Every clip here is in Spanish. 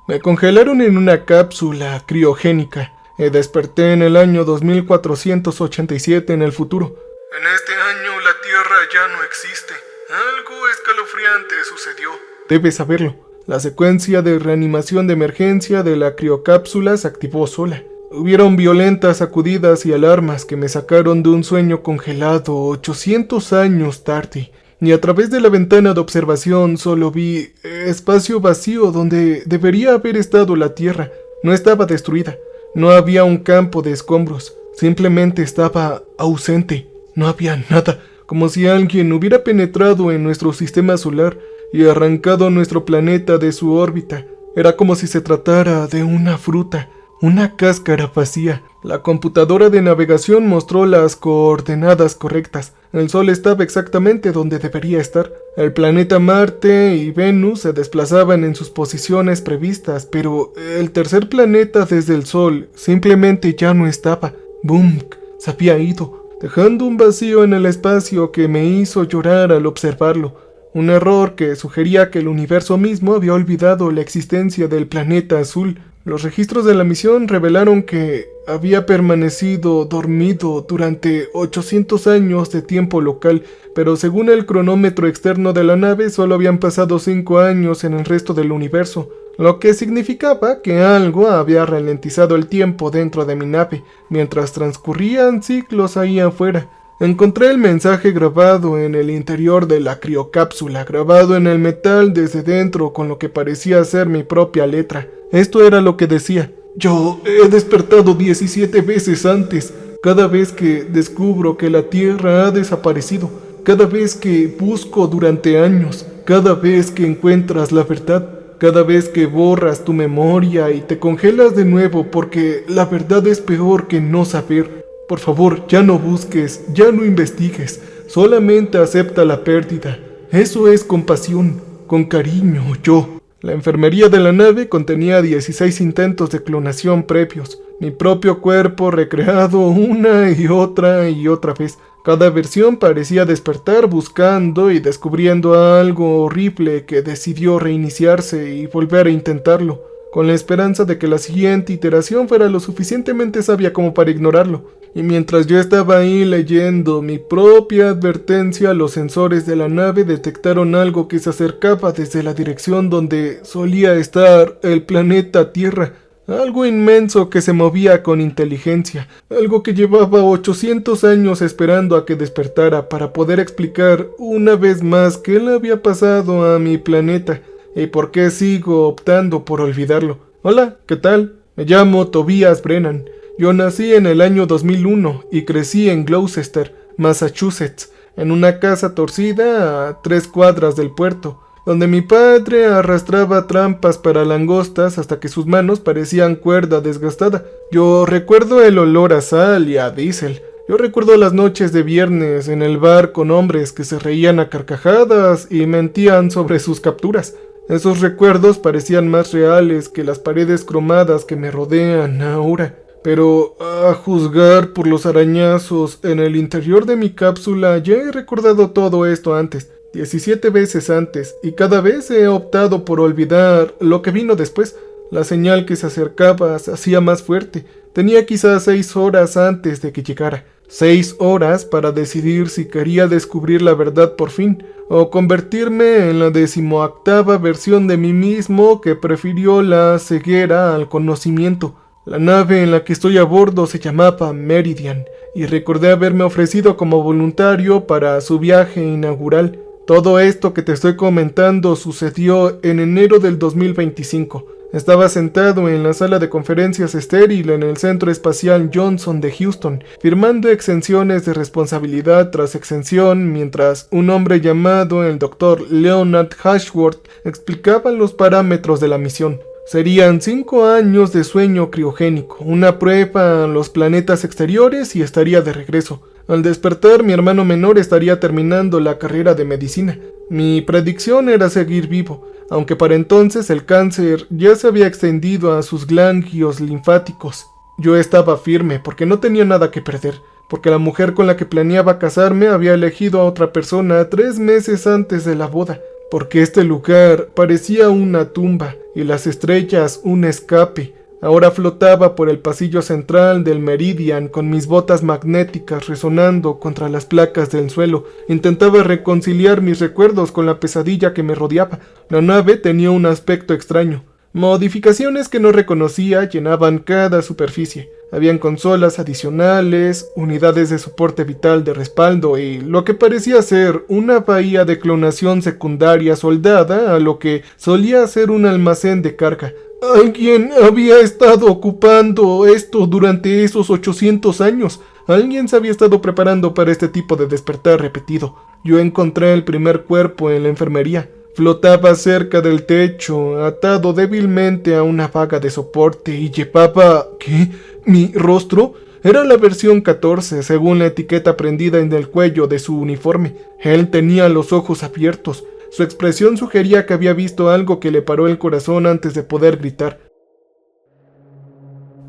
Me congelaron en una cápsula criogénica. Desperté en el año 2487 en el futuro. En este año la Tierra ya no existe. Algo escalofriante sucedió. Debes saberlo. La secuencia de reanimación de emergencia de la criocápsula se activó sola. Hubieron violentas sacudidas y alarmas que me sacaron de un sueño congelado 800 años tarde. Y a través de la ventana de observación solo vi espacio vacío donde debería haber estado la Tierra. No estaba destruida. No había un campo de escombros. Simplemente estaba ausente. No había nada. Como si alguien hubiera penetrado en nuestro sistema solar y arrancado nuestro planeta de su órbita. Era como si se tratara de una fruta, una cáscara vacía. La computadora de navegación mostró las coordenadas correctas. El Sol estaba exactamente donde debería estar. El planeta Marte y Venus se desplazaban en sus posiciones previstas, pero el tercer planeta desde el Sol simplemente ya no estaba. ¡Bum! Se había ido, dejando un vacío en el espacio que me hizo llorar al observarlo. Un error que sugería que el universo mismo había olvidado la existencia del planeta azul. Los registros de la misión revelaron que había permanecido dormido durante 800 años de tiempo local, pero según el cronómetro externo de la nave solo habían pasado 5 años en el resto del universo, lo que significaba que algo había ralentizado el tiempo dentro de mi nave, mientras transcurrían siglos ahí afuera. Encontré el mensaje grabado en el interior de la criocápsula, grabado en el metal desde dentro con lo que parecía ser mi propia letra. Esto era lo que decía: yo he despertado 17 veces antes, cada vez que descubro que la Tierra ha desaparecido, cada vez que busco durante años, cada vez que encuentras la verdad, cada vez que borras tu memoria y te congelas de nuevo porque la verdad es peor que no saber. Por favor, ya no busques, ya no investigues, solamente acepta la pérdida. Eso es compasión, con cariño, yo. La enfermería de la nave contenía 16 intentos de clonación previos. Mi propio cuerpo recreado una y otra vez. Cada versión parecía despertar buscando y descubriendo algo horrible que decidió reiniciarse y volver a intentarlo, con la esperanza de que la siguiente iteración fuera lo suficientemente sabia como para ignorarlo. Y mientras yo estaba ahí leyendo mi propia advertencia, los sensores de la nave detectaron algo que se acercaba desde la dirección donde solía estar el planeta Tierra. Algo inmenso que se movía con inteligencia, algo que llevaba 800 años esperando a que despertara para poder explicar una vez más qué le había pasado a mi planeta y por qué sigo optando por olvidarlo. Hola, ¿qué tal? Me llamo Tobias Brennan. Yo nací en el año 2001 y crecí en Gloucester, Massachusetts, en una casa torcida a 3 cuadras del puerto, donde mi padre arrastraba trampas para langostas hasta que sus manos parecían cuerda desgastada. Yo recuerdo el olor a sal y a diésel. Yo recuerdo las noches de viernes en el bar con hombres que se reían a carcajadas y mentían sobre sus capturas. Esos recuerdos parecían más reales que las paredes cromadas que me rodean ahora. Pero a juzgar por los arañazos en el interior de mi cápsula, ya he recordado todo esto antes, 17 veces antes, y cada vez he optado por olvidar lo que vino después. La señal que se acercaba se hacía más fuerte. Tenía quizás 6 horas antes de que llegara. 6 horas para decidir si quería descubrir la verdad por fin, o convertirme en la 18ª versión de mí mismo que prefirió la ceguera al conocimiento. La nave en la que estoy a bordo se llamaba Meridian, y recordé haberme ofrecido como voluntario para su viaje inaugural. Todo esto que te estoy comentando sucedió en enero del 2025. Estaba sentado en la sala de conferencias estéril en el Centro Espacial Johnson de Houston, firmando exenciones de responsabilidad tras exención, mientras un hombre llamado el Dr. Leonard Ashworth explicaba los parámetros de la misión. Serían 5 años de sueño criogénico, una prueba a los planetas exteriores y estaría de regreso. Al despertar, mi hermano menor estaría terminando la carrera de medicina. Mi predicción era seguir vivo, aunque para entonces el cáncer ya se había extendido a sus ganglios linfáticos. Yo estaba firme porque no tenía nada que perder, porque la mujer con la que planeaba casarme había elegido a otra persona 3 meses antes de la boda, porque este lugar parecía una tumba y las estrellas un escape. Ahora flotaba por el pasillo central del Meridian con mis botas magnéticas resonando contra las placas del suelo. Intentaba reconciliar mis recuerdos con la pesadilla que me rodeaba. La nave tenía un aspecto extraño. Modificaciones que no reconocía llenaban cada superficie. Habían consolas adicionales, unidades de soporte vital de respaldo y lo que parecía ser una bahía de clonación secundaria soldada a lo que solía ser un almacén de carga. Alguien había estado ocupando esto durante esos 800 años. Alguien se había estado preparando para este tipo de despertar repetido. Yo encontré el primer cuerpo en la enfermería. Flotaba cerca del techo, atado débilmente a una vaga de soporte y llevaba... ¿qué? ¿Mi rostro? Era la versión 14, según la etiqueta prendida en el cuello de su uniforme. Él tenía los ojos abiertos. Su expresión sugería que había visto algo que le paró el corazón antes de poder gritar.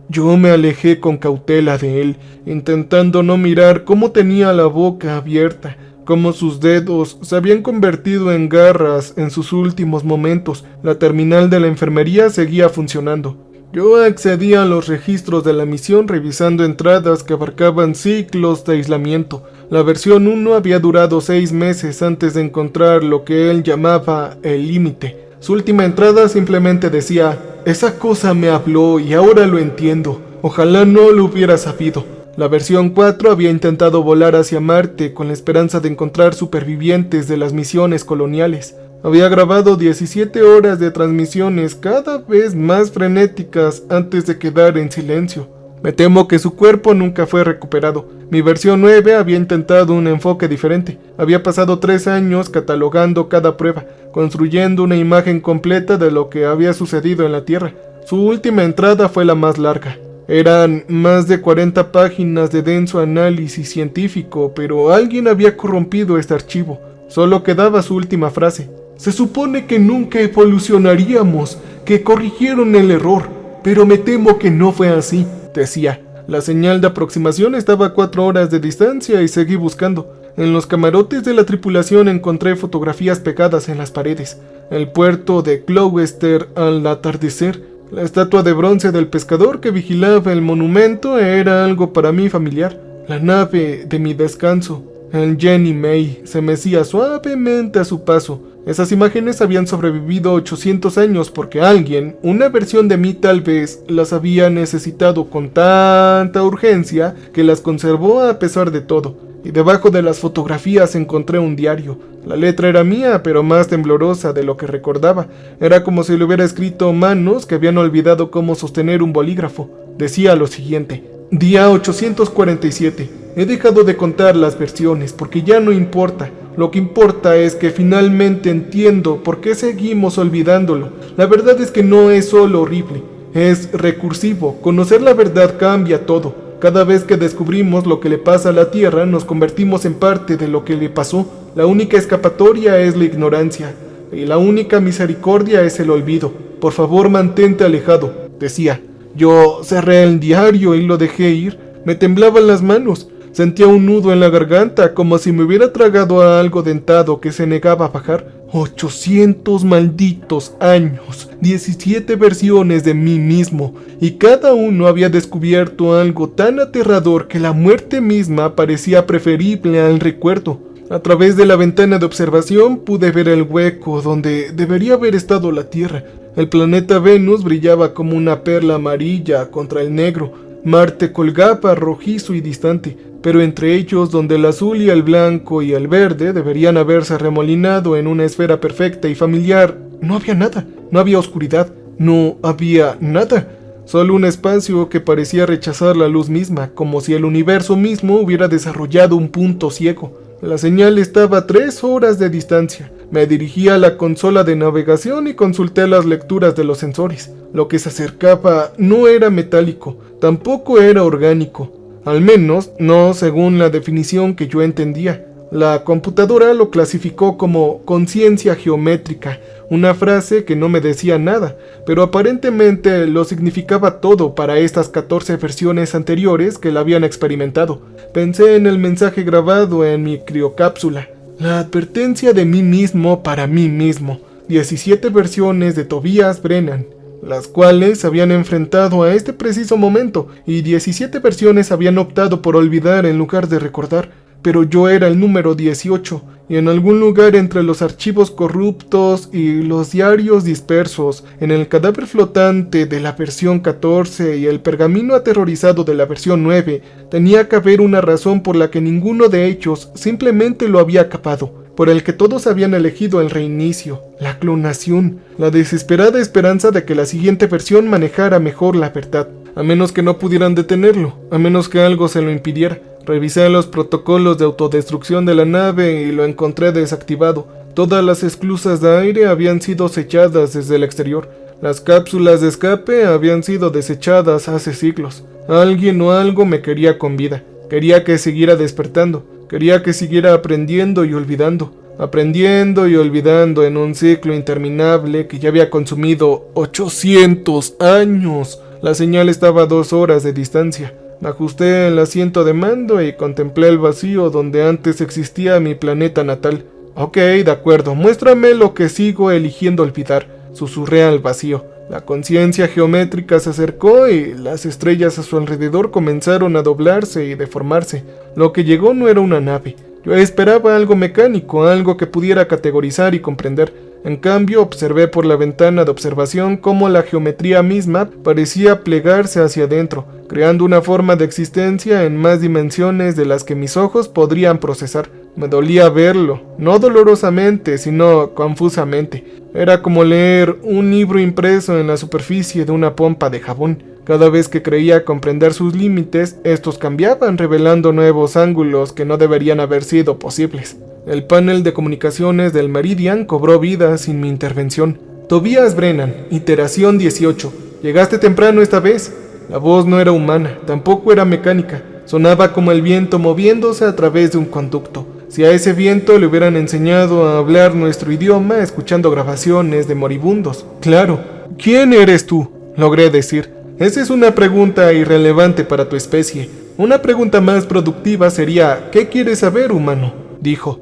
Yo me alejé con cautela de él, intentando no mirar cómo tenía la boca abierta, cómo sus dedos se habían convertido en garras en sus últimos momentos. La terminal de la enfermería seguía funcionando. Yo accedí a los registros de la misión revisando entradas que abarcaban ciclos de aislamiento. La versión 1 había durado 6 meses antes de encontrar lo que él llamaba el límite. Su última entrada simplemente decía: esa cosa me habló y ahora lo entiendo. Ojalá no lo hubiera sabido. La versión 4 había intentado volar hacia Marte con la esperanza de encontrar supervivientes de las misiones coloniales. Había grabado 17 horas de transmisiones cada vez más frenéticas antes de quedar en silencio. Me temo que su cuerpo nunca fue recuperado. Mi versión 9 había intentado un enfoque diferente. Había pasado 3 años catalogando cada prueba, construyendo una imagen completa de lo que había sucedido en la Tierra. Su última entrada fue la más larga. Eran más de 40 páginas de denso análisis científico, pero alguien había corrompido este archivo. Solo quedaba su última frase. Se supone que nunca evolucionaríamos, que corrigieron el error, pero me temo que no fue así, decía. La señal de aproximación estaba a 4 horas de distancia y seguí buscando. En los camarotes de la tripulación encontré fotografías pegadas en las paredes. El puerto de Gloucester al atardecer. La estatua de bronce del pescador que vigilaba el monumento era algo para mí familiar. La nave de mi descanso. El Jenny May se mecía suavemente a su paso. Esas imágenes habían sobrevivido 800 años porque alguien, una versión de mí tal vez, las había necesitado con tanta urgencia que las conservó a pesar de todo. Y debajo de las fotografías encontré un diario. La letra era mía, pero más temblorosa de lo que recordaba. Era como si lo hubiera escrito manos que habían olvidado cómo sostener un bolígrafo. Decía lo siguiente: día 847. He dejado de contar las versiones porque ya no importa. Lo que importa es que finalmente entiendo por qué seguimos olvidándolo. La verdad es que no es solo horrible, es recursivo. Conocer la verdad cambia todo. Cada vez que descubrimos lo que le pasa a la Tierra, nos convertimos en parte de lo que le pasó. La única escapatoria es la ignorancia, y la única misericordia es el olvido. Por favor, mantente alejado, decía. Yo cerré el diario y lo dejé ir. Me temblaban las manos. Sentía un nudo en la garganta, como si me hubiera tragado a algo dentado que se negaba a bajar. 800 malditos años, 17 versiones de mí mismo, y cada uno había descubierto algo tan aterrador que la muerte misma parecía preferible al recuerdo. A través de la ventana de observación pude ver el hueco donde debería haber estado la Tierra. El planeta Venus brillaba como una perla amarilla contra el negro. Marte colgaba rojizo y distante, pero entre ellos, donde el azul y el blanco y el verde deberían haberse remolinado en una esfera perfecta y familiar, no había nada, no había oscuridad, no había nada. Solo un espacio que parecía rechazar la luz misma, como si el universo mismo hubiera desarrollado un punto ciego. La señal estaba a 3 horas de distancia. Me dirigí a la consola de navegación y consulté las lecturas de los sensores. Lo que se acercaba no era metálico, tampoco era orgánico. Al menos, no según la definición que yo entendía. La computadora lo clasificó como conciencia geométrica, una frase que no me decía nada, pero aparentemente lo significaba todo para estas 14 versiones anteriores que la habían experimentado. Pensé en el mensaje grabado en mi criocápsula. La advertencia de mí mismo para mí mismo. 17 versiones de Tobias Brennan, las cuales se habían enfrentado a este preciso momento, y 17 versiones habían optado por olvidar en lugar de recordar. Pero yo era el número 18, y en algún lugar entre los archivos corruptos y los diarios dispersos, en el cadáver flotante de la versión 14 y el pergamino aterrorizado de la versión 9, tenía que haber una razón por la que ninguno de ellos simplemente lo había capado, por el que todos habían elegido el reinicio, la clonación, la desesperada esperanza de que la siguiente versión manejara mejor la verdad, a menos que no pudieran detenerlo, a menos que algo se lo impidiera. Revisé los protocolos de autodestrucción de la nave y lo encontré desactivado. Todas las esclusas de aire habían sido selladas desde el exterior. Las cápsulas de escape habían sido desechadas hace siglos. Alguien o algo me quería con vida. Quería que siguiera despertando. Quería que siguiera aprendiendo y olvidando. Aprendiendo y olvidando en un ciclo interminable que ya había consumido 800 años. La señal estaba a 2 horas de distancia. Me ajusté en el asiento de mando y contemplé el vacío donde antes existía mi planeta natal. Ok, de acuerdo, muéstrame lo que sigo eligiendo olvidar, susurré al vacío. La conciencia geométrica se acercó y las estrellas a su alrededor comenzaron a doblarse y deformarse. Lo que llegó no era una nave. Yo esperaba algo mecánico, algo que pudiera categorizar y comprender. En cambio, observé por la ventana de observación cómo la geometría misma parecía plegarse hacia adentro, creando una forma de existencia en más dimensiones de las que mis ojos podrían procesar. Me dolía verlo, no dolorosamente, sino confusamente. Era como leer un libro impreso en la superficie de una pompa de jabón. Cada vez que creía comprender sus límites, estos cambiaban, revelando nuevos ángulos que no deberían haber sido posibles. El panel de comunicaciones del Meridian cobró vida sin mi intervención. Tobias Brennan, iteración 18. Llegaste temprano esta vez. La voz no era humana, tampoco era mecánica. Sonaba como el viento moviéndose a través de un conducto. Si a ese viento le hubieran enseñado a hablar nuestro idioma escuchando grabaciones de moribundos. Claro. ¿Quién eres tú?, logré decir. Esa es una pregunta irrelevante para tu especie. Una pregunta más productiva sería, ¿qué quieres saber, humano?, dijo.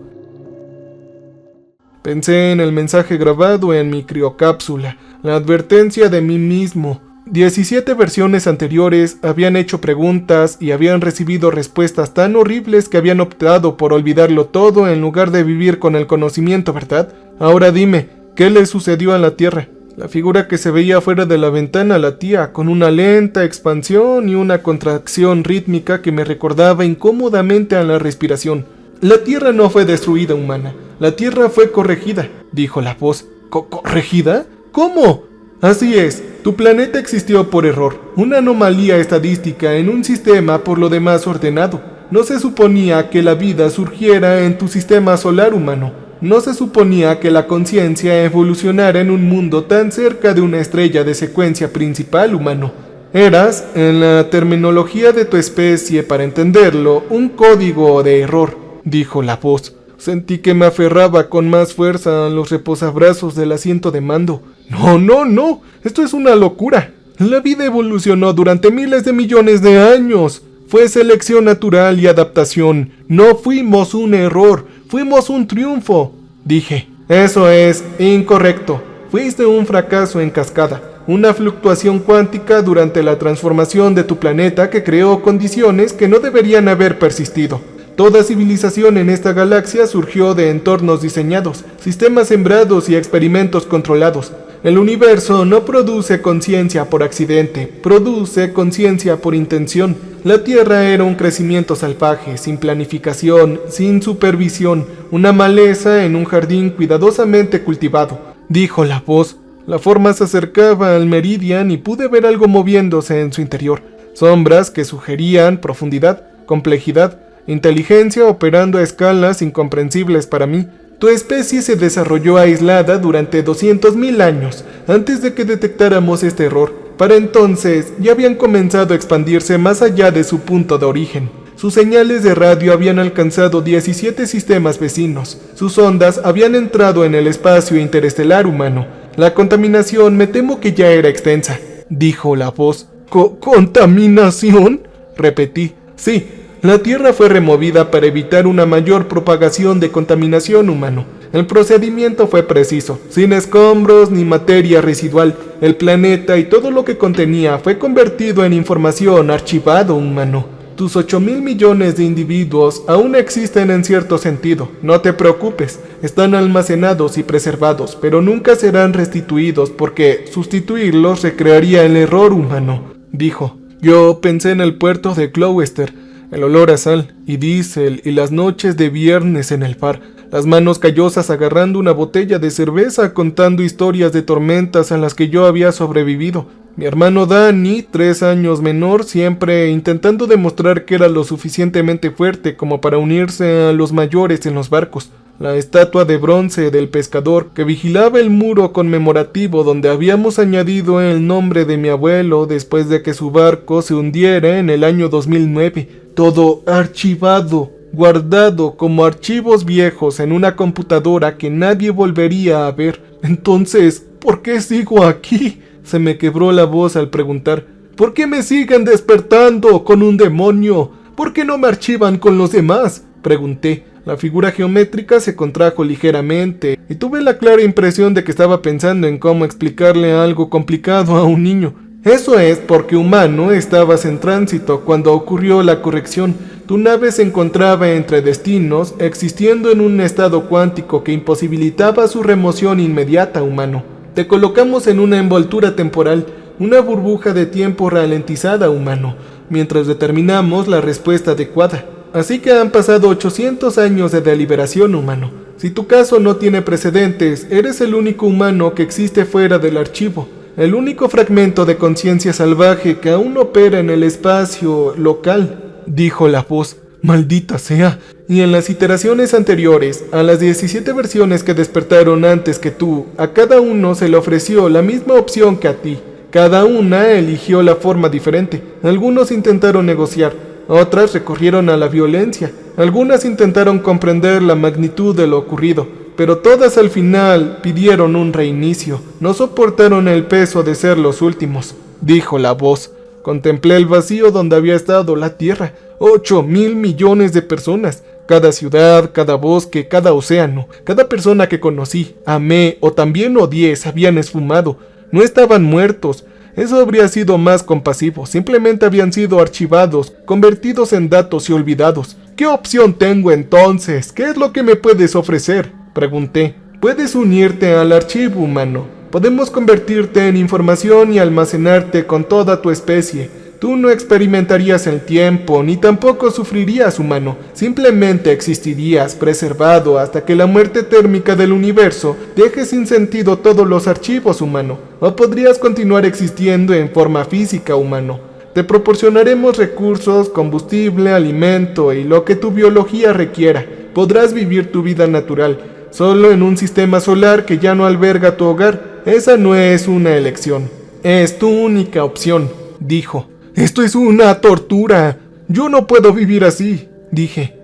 Pensé en el mensaje grabado en mi criocápsula, la advertencia de mí mismo. 17 versiones anteriores habían hecho preguntas y habían recibido respuestas tan horribles que habían optado por olvidarlo todo en lugar de vivir con el conocimiento, ¿verdad? Ahora dime, ¿qué le sucedió a la Tierra? La figura que se veía fuera de la ventana latía, con una lenta expansión y una contracción rítmica que me recordaba incómodamente a la respiración. La Tierra no fue destruida, humana. La Tierra fue corregida, dijo la voz. ¿Corregida? ¿Cómo? Así es, tu planeta existió por error, una anomalía estadística en un sistema por lo demás ordenado. No se suponía que la vida surgiera en tu sistema solar, humano. No se suponía que la conciencia evolucionara en un mundo tan cerca de una estrella de secuencia principal, humano. Eras, en la terminología de tu especie para entenderlo, un código de error, dijo la voz. Sentí que me aferraba con más fuerza a los reposabrazos del asiento de mando. No, esto es una locura. La vida evolucionó durante miles de millones de años. Fue selección natural y adaptación. No fuimos un error, fuimos un triunfo, dije. Eso es incorrecto. Fuiste un fracaso en cascada, una fluctuación cuántica durante la transformación de tu planeta que creó condiciones que no deberían haber persistido. Toda civilización en esta galaxia surgió de entornos diseñados, sistemas sembrados y experimentos controlados. El universo no produce conciencia por accidente, produce conciencia por intención. La Tierra era un crecimiento salvaje, sin planificación, sin supervisión, una maleza en un jardín cuidadosamente cultivado, dijo la voz. La forma se acercaba al Meridian y pude ver algo moviéndose en su interior. Sombras que sugerían profundidad, complejidad, inteligencia operando a escalas incomprensibles para mí. Tu especie se desarrolló aislada durante 200.000 años, antes de que detectáramos este error. Para entonces, ya habían comenzado a expandirse más allá de su punto de origen. Sus señales de radio habían alcanzado 17 sistemas vecinos. Sus ondas habían entrado en el espacio interestelar humano. La contaminación me temo que ya era extensa, dijo la voz. ¿Contaminación?, repetí. Sí. La Tierra fue removida para evitar una mayor propagación de contaminación, humano. El procedimiento fue preciso, sin escombros ni materia residual. El planeta y todo lo que contenía fue convertido en información archivado, humano. Tus 8.000 millones de individuos aún existen en cierto sentido. No te preocupes, están almacenados y preservados, pero nunca serán restituidos porque sustituirlos recrearía el error humano, dijo. Yo pensé en el puerto de Gloucester, el olor a sal y diésel y las noches de viernes en el far, las manos callosas agarrando una botella de cerveza contando historias de tormentas a las que yo había sobrevivido. Mi hermano Danny, 3 años menor, siempre intentando demostrar que era lo suficientemente fuerte como para unirse a los mayores en los barcos. La estatua de bronce del pescador que vigilaba el muro conmemorativo donde habíamos añadido el nombre de mi abuelo después de que su barco se hundiera en el año 2009. Todo archivado, guardado como archivos viejos en una computadora que nadie volvería a ver. Entonces, ¿por qué sigo aquí? Se me quebró la voz al preguntar. ¿Por qué me siguen despertando con un demonio? ¿Por qué no me archivan con los demás? Pregunté. La figura geométrica se contrajo ligeramente y tuve la clara impresión de que estaba pensando en cómo explicarle algo complicado a un niño. Eso es porque, humano, estabas en tránsito cuando ocurrió la corrección. Tu nave se encontraba entre destinos, existiendo en un estado cuántico que imposibilitaba su remoción inmediata, humano. Te colocamos en una envoltura temporal, una burbuja de tiempo ralentizada, humano, mientras determinamos la respuesta adecuada. Así que han pasado 800 años de deliberación, humano. Si tu caso no tiene precedentes, eres el único humano que existe fuera del archivo, el único fragmento de conciencia salvaje que aún opera en el espacio local, dijo la voz. Maldita sea. Y en las iteraciones anteriores, a las 17 versiones que despertaron antes que tú, a cada uno se le ofreció la misma opción que a ti. Cada una eligió la forma diferente. Algunos intentaron negociar, otras recurrieron a la violencia, algunas intentaron comprender la magnitud de lo ocurrido, pero todas al final pidieron un reinicio. No soportaron el peso de ser los últimos, dijo la voz. Contemplé el vacío donde había estado la Tierra. 8.000 millones de personas. Cada ciudad, cada bosque, cada océano, cada persona que conocí, amé o también odié se habían esfumado. No estaban muertos. Eso habría sido más compasivo. Simplemente habían sido archivados, convertidos en datos y olvidados. ¿Qué opción tengo entonces? ¿Qué es lo que me puedes ofrecer? Pregunté. Puedes unirte al archivo, humano. Podemos convertirte en información y almacenarte con toda tu especie. Tú no experimentarías el tiempo, ni tampoco sufrirías, humano. Simplemente existirías, preservado, hasta que la muerte térmica del universo deje sin sentido todos los archivos, humano. O podrías continuar existiendo en forma física, humano. Te proporcionaremos recursos, combustible, alimento y lo que tu biología requiera. Podrás vivir tu vida natural, solo en un sistema solar que ya no alberga tu hogar. Esa no es una elección. Es tu única opción, dijo. Esto es una tortura. Yo no puedo vivir así, dije.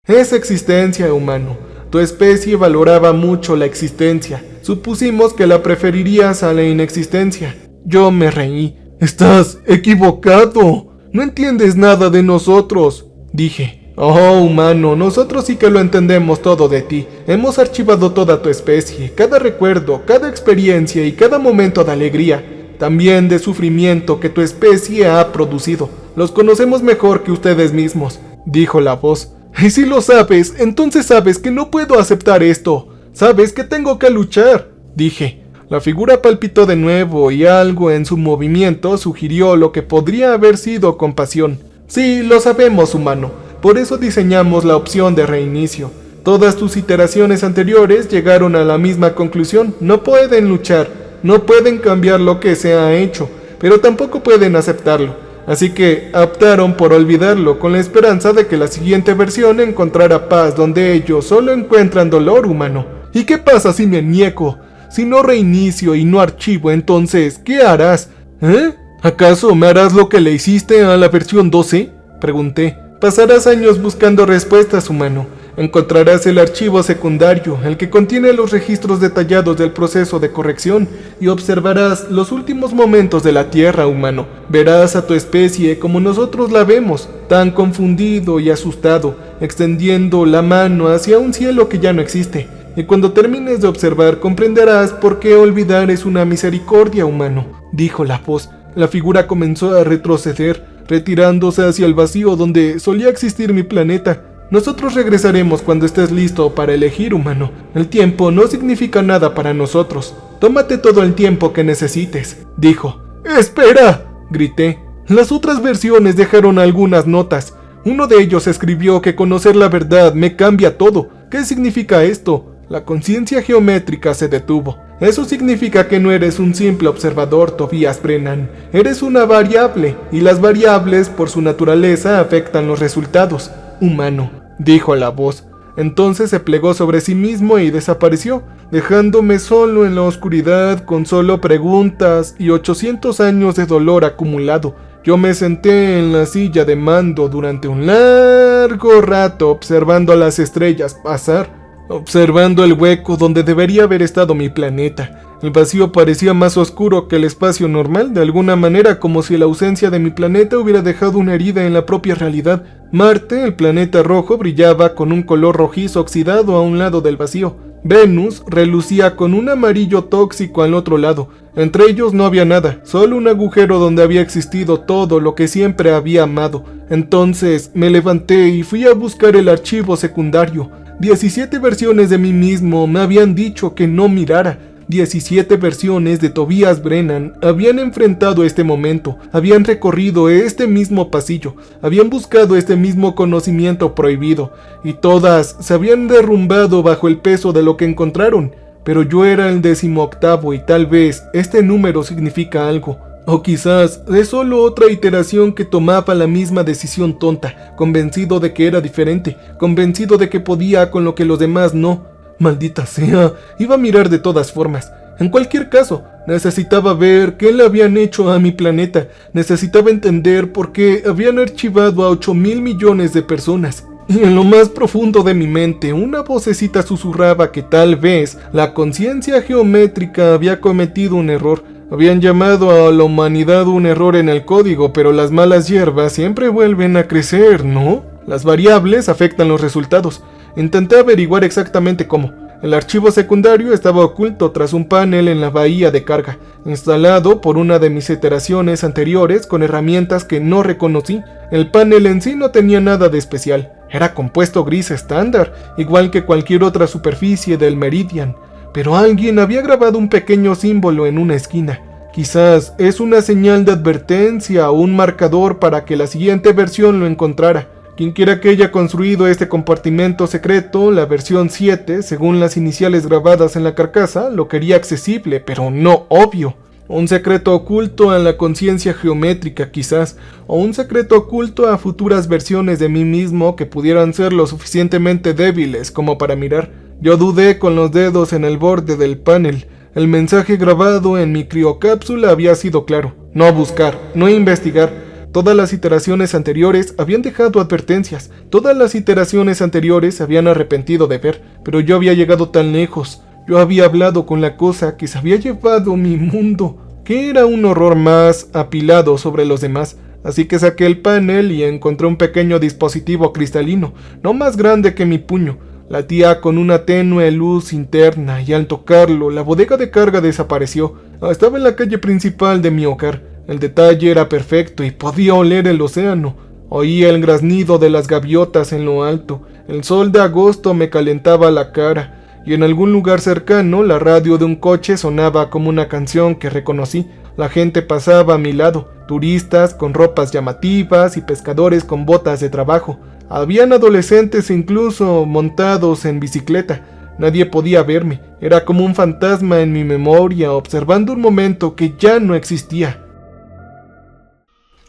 Es existencia, humano. Tu especie valoraba mucho la existencia. Supusimos que la preferirías a la inexistencia. Yo me reí. Estás equivocado. No entiendes nada de nosotros, dije. Oh, humano, nosotros sí que lo entendemos todo de ti. Hemos archivado toda tu especie, cada recuerdo, cada experiencia y cada momento de alegría. También de sufrimiento que tu especie ha producido. Los conocemos mejor que ustedes mismos, dijo la voz. Y si lo sabes, entonces sabes que no puedo aceptar esto. Sabes que tengo que luchar, dije. La figura palpitó de nuevo y algo en su movimiento sugirió lo que podría haber sido compasión. Sí, lo sabemos, humano. Por eso diseñamos la opción de reinicio. Todas tus iteraciones anteriores llegaron a la misma conclusión. No pueden luchar. No pueden cambiar lo que se ha hecho, pero tampoco pueden aceptarlo. Así que optaron por olvidarlo con la esperanza de que la siguiente versión encontrara paz donde ellos solo encuentran dolor, humano. ¿Y qué pasa si me niego? Si no reinicio y no archivo, entonces, ¿qué harás? ¿Acaso me harás lo que le hiciste a la versión 12? Pregunté. Pasarás años buscando respuestas, humano. Encontrarás el archivo secundario, el que contiene los registros detallados del proceso de corrección, y observarás los últimos momentos de la Tierra, humano. Verás a tu especie como nosotros la vemos, tan confundido y asustado, extendiendo la mano hacia un cielo que ya no existe. Y cuando termines de observar comprenderás por qué olvidar es una misericordia, humano, dijo la voz. La figura comenzó a retroceder, retirándose hacia el vacío donde solía existir mi planeta. Nosotros regresaremos cuando estés listo para elegir, humano. El tiempo no significa nada para nosotros. Tómate todo el tiempo que necesites, dijo. ¡Espera!, grité. Las otras versiones dejaron algunas notas. Uno de ellos escribió que conocer la verdad me cambia todo. ¿Qué significa esto? La conciencia geométrica se detuvo. Eso significa que no eres un simple observador, Tobias Brennan. Eres una variable, y las variables, por su naturaleza, afectan los resultados. Humano, dijo la voz. Entonces se plegó sobre sí mismo y desapareció, dejándome solo en la oscuridad con solo preguntas y 800 años de dolor acumulado. Yo me senté en la silla de mando durante un largo rato observando a las estrellas pasar, observando el hueco donde debería haber estado mi planeta. El vacío parecía más oscuro que el espacio normal, de alguna manera como si la ausencia de mi planeta hubiera dejado una herida en la propia realidad. Marte, el planeta rojo, brillaba con un color rojizo oxidado a un lado del vacío. Venus relucía con un amarillo tóxico al otro lado. Entre ellos no había nada, solo un agujero donde había existido todo lo que siempre había amado. Entonces me levanté y fui a buscar el archivo secundario. 17 versiones de mí mismo me habían dicho que no mirara. 17 versiones de Tobias Brennan habían enfrentado este momento, habían recorrido este mismo pasillo, habían buscado este mismo conocimiento prohibido, y todas se habían derrumbado bajo el peso de lo que encontraron. Pero yo era el 18º y tal vez este número significa algo. O quizás es solo otra iteración que tomaba la misma decisión tonta, convencido de que era diferente, convencido de que podía con lo que los demás no. Maldita sea, iba a mirar de todas formas. En cualquier caso, necesitaba ver qué le habían hecho a mi planeta. Necesitaba entender por qué habían archivado a 8.000 millones de personas. Y en lo más profundo de mi mente, una vocecita susurraba que tal vez la conciencia geométrica había cometido un error. Habían llamado a la humanidad un error en el código, pero las malas hierbas siempre vuelven a crecer, ¿no? Las variables afectan los resultados. Intenté averiguar exactamente cómo. El archivo secundario estaba oculto tras un panel en la bahía de carga, instalado por una de mis iteraciones anteriores con herramientas que no reconocí. El panel en sí no tenía nada de especial. Era compuesto gris estándar, igual que cualquier otra superficie del Meridian. Pero alguien había grabado un pequeño símbolo en una esquina. Quizás es una señal de advertencia o un marcador para que la siguiente versión lo encontrara. Quienquiera que haya construido este compartimento secreto, la versión 7, según las iniciales grabadas en la carcasa, lo quería accesible, pero no obvio. Un secreto oculto a la conciencia geométrica quizás, o un secreto oculto a futuras versiones de mí mismo que pudieran ser lo suficientemente débiles como para mirar. Yo dudé con los dedos en el borde del panel. El mensaje grabado en mi criocápsula había sido claro: no buscar, no investigar. Todas las iteraciones anteriores habían dejado advertencias, todas las iteraciones anteriores se habían arrepentido de ver, pero yo había llegado tan lejos. Yo había hablado con la cosa que se había llevado mi mundo, que era un horror más apilado sobre los demás. Así que saqué el panel y encontré un pequeño dispositivo cristalino, no más grande que mi puño. Latía con una tenue luz interna y al tocarlo, la bodega de carga desapareció. Estaba en la calle principal de mi hogar. El detalle era perfecto y podía oler el océano. Oía el graznido de las gaviotas en lo alto. El sol de agosto me calentaba la cara. Y en algún lugar cercano, la radio de un coche sonaba como una canción que reconocí. La gente pasaba a mi lado, turistas con ropas llamativas y pescadores con botas de trabajo. Habían adolescentes incluso montados en bicicleta. Nadie podía verme. Era como un fantasma en mi memoria, observando un momento que ya no existía.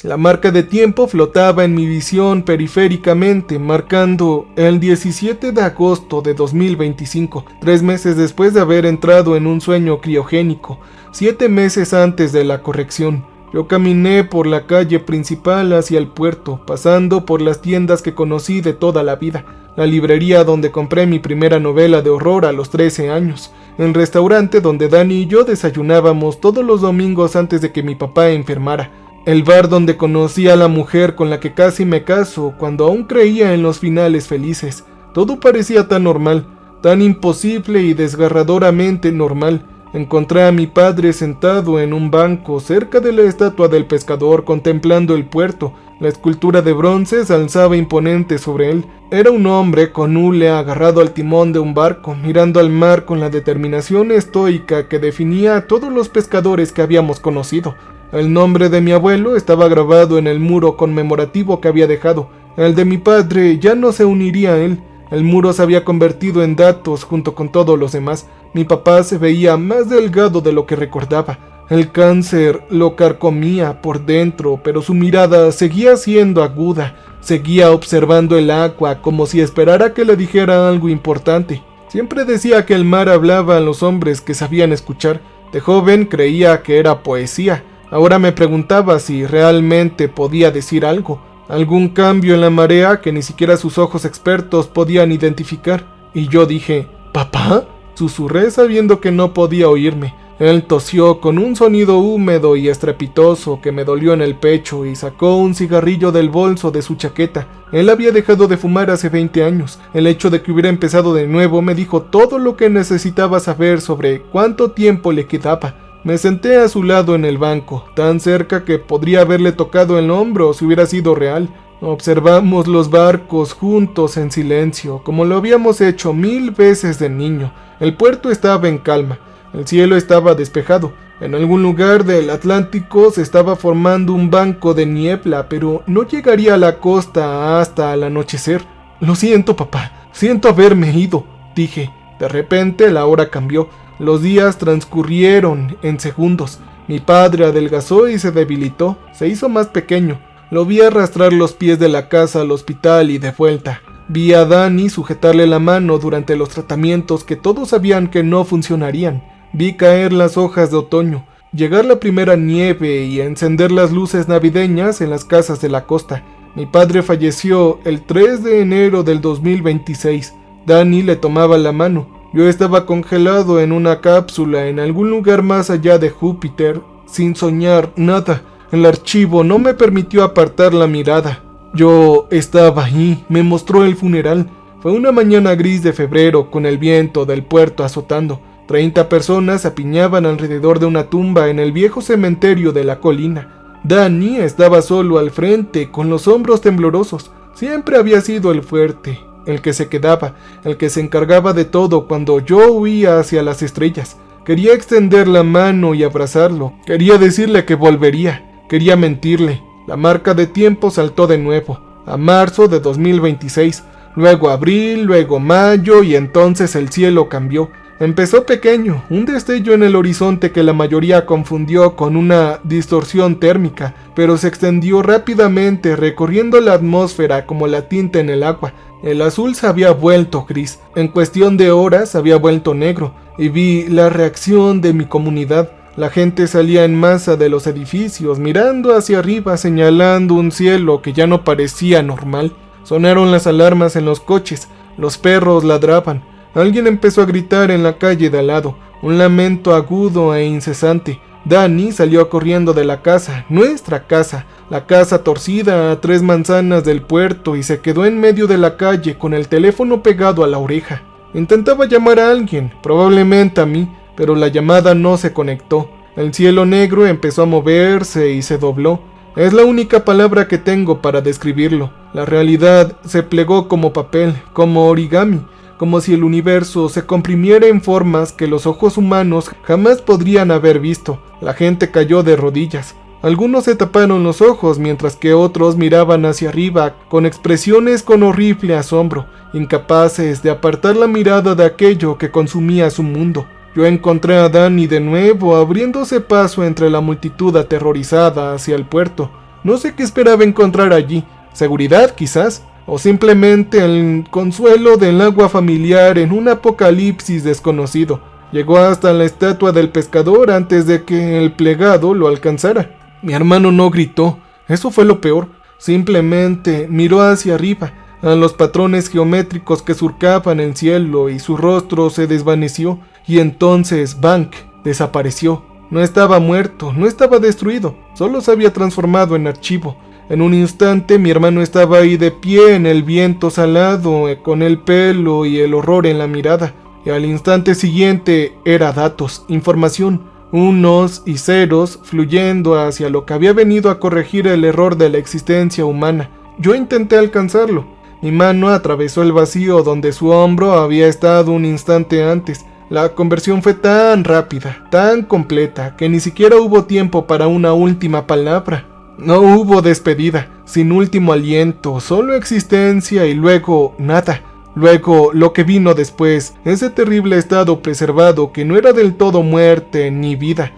La marca de tiempo flotaba en mi visión periféricamente, marcando el 17 de agosto de 2025, 3 meses después de haber entrado en un sueño criogénico, 7 meses antes de la corrección. Yo caminé por la calle principal hacia el puerto, pasando por las tiendas que conocí de toda la vida, la librería donde compré mi primera novela de horror a los 13 años, el restaurante donde Dani y yo desayunábamos todos los domingos antes de que mi papá enfermara. el bar donde conocí a la mujer con la que casi me caso cuando aún creía en los finales felices. Todo parecía tan normal, tan imposible y desgarradoramente normal. Encontré a mi padre sentado en un banco cerca de la estatua del pescador contemplando el puerto. La escultura de bronce se alzaba imponente sobre él. Era un hombre con hule agarrado al timón de un barco, mirando al mar con la determinación estoica que definía a todos los pescadores que habíamos conocido. El nombre de mi abuelo estaba grabado en el muro conmemorativo que había dejado. El de mi padre ya no se uniría a él. El muro se había convertido en datos junto con todos los demás. Mi papá se veía más delgado de lo que recordaba. El cáncer lo carcomía por dentro, pero su mirada seguía siendo aguda. Seguía observando el agua como si esperara que le dijera algo importante. Siempre decía que el mar hablaba a los hombres que sabían escuchar. De joven creía que era poesía. Ahora me preguntaba si realmente podía decir algo. Algún cambio en la marea que ni siquiera sus ojos expertos podían identificar. Y yo dije, ¿papá? Susurré sabiendo que no podía oírme. Él tosió con un sonido húmedo y estrepitoso que me dolió en el pecho y sacó un cigarrillo del bolso de su chaqueta. Él había dejado de fumar hace 20 años. El hecho de que hubiera empezado de nuevo me dijo todo lo que necesitaba saber sobre cuánto tiempo le quedaba. Me senté a su lado en el banco, tan cerca que podría haberle tocado el hombro si hubiera sido real. Observamos los barcos juntos en silencio, como lo habíamos hecho 1000 veces de niño. El puerto estaba en calma, el cielo estaba despejado. En algún lugar del Atlántico se estaba formando un banco de niebla, pero no llegaría a la costa hasta el anochecer. Lo siento, papá, siento haberme ido, dije. De repente la hora cambió. Los días transcurrieron en segundos. Mi padre adelgazó y se debilitó. Se hizo más pequeño. Lo vi arrastrar los pies de la casa al hospital y de vuelta. Vi a Dani sujetarle la mano durante los tratamientos que todos sabían que no funcionarían. Vi caer las hojas de otoño, llegar la primera nieve y encender las luces navideñas en las casas de la costa. Mi padre falleció el 3 de enero del 2026. Dani le tomaba la mano. Yo estaba congelado en una cápsula en algún lugar más allá de Júpiter, sin soñar nada. El archivo no me permitió apartar la mirada. Yo estaba ahí, me mostró el funeral. Fue una mañana gris de febrero, con el viento del puerto azotando. 30 personas se apiñaban alrededor de una tumba en el viejo cementerio de la colina. Dani estaba solo al frente, con los hombros temblorosos. Siempre había sido el fuerte, el que se quedaba, el que se encargaba de todo cuando yo huía hacia las estrellas. Quería extender la mano y abrazarlo. Quería decirle que volvería. Quería mentirle. La marca de tiempo saltó de nuevo, a marzo de 2026, luego abril, luego mayo y entonces el cielo cambió. Empezó pequeño, un destello en el horizonte que la mayoría confundió con una distorsión térmica, pero se extendió rápidamente recorriendo la atmósfera como la tinta en el agua. El azul se había vuelto gris, en cuestión de horas se había vuelto negro, y vi la reacción de mi comunidad. La gente salía en masa de los edificios, mirando hacia arriba, señalando un cielo que ya no parecía normal. Sonaron las alarmas en los coches, los perros ladraban. Alguien empezó a gritar en la calle de al lado, un lamento agudo e incesante. Dani salió corriendo de la casa, nuestra casa, la casa torcida a 3 manzanas del puerto, y se quedó en medio de la calle con el teléfono pegado a la oreja. Intentaba llamar a alguien, probablemente a mí, pero la llamada no se conectó. El cielo negro empezó a moverse y se dobló. Es la única palabra que tengo para describirlo. La realidad se plegó como papel, como origami, como si el universo se comprimiera en formas que los ojos humanos jamás podrían haber visto. La gente cayó de rodillas. Algunos se taparon los ojos mientras que otros miraban hacia arriba con expresiones con horrible asombro, incapaces de apartar la mirada de aquello que consumía su mundo. Yo encontré a Dani de nuevo abriéndose paso entre la multitud aterrorizada hacia el puerto. No sé qué esperaba encontrar allí, seguridad quizás, o simplemente el consuelo del agua familiar en un apocalipsis desconocido. Llegó hasta la estatua del pescador antes de que el plegado lo alcanzara. Mi hermano no gritó, eso fue lo peor, simplemente miró hacia arriba, a los patrones geométricos que surcaban el cielo y su rostro se desvaneció. Y entonces Bank desapareció. No estaba muerto, no estaba destruido, solo se había transformado en archivo. En un instante mi hermano estaba ahí de pie en el viento salado, con el pelo y el horror en la mirada. Y al instante siguiente era datos, información, unos y ceros fluyendo hacia lo que había venido a corregir el error de la existencia humana. Yo intenté alcanzarlo. Mi mano atravesó el vacío donde su hombro había estado un instante antes. La conversión fue tan rápida, tan completa, que ni siquiera hubo tiempo para una última palabra. No hubo despedida, sin último aliento, solo existencia y luego nada. Luego lo que vino después, ese terrible estado preservado que no era del todo muerte ni vida.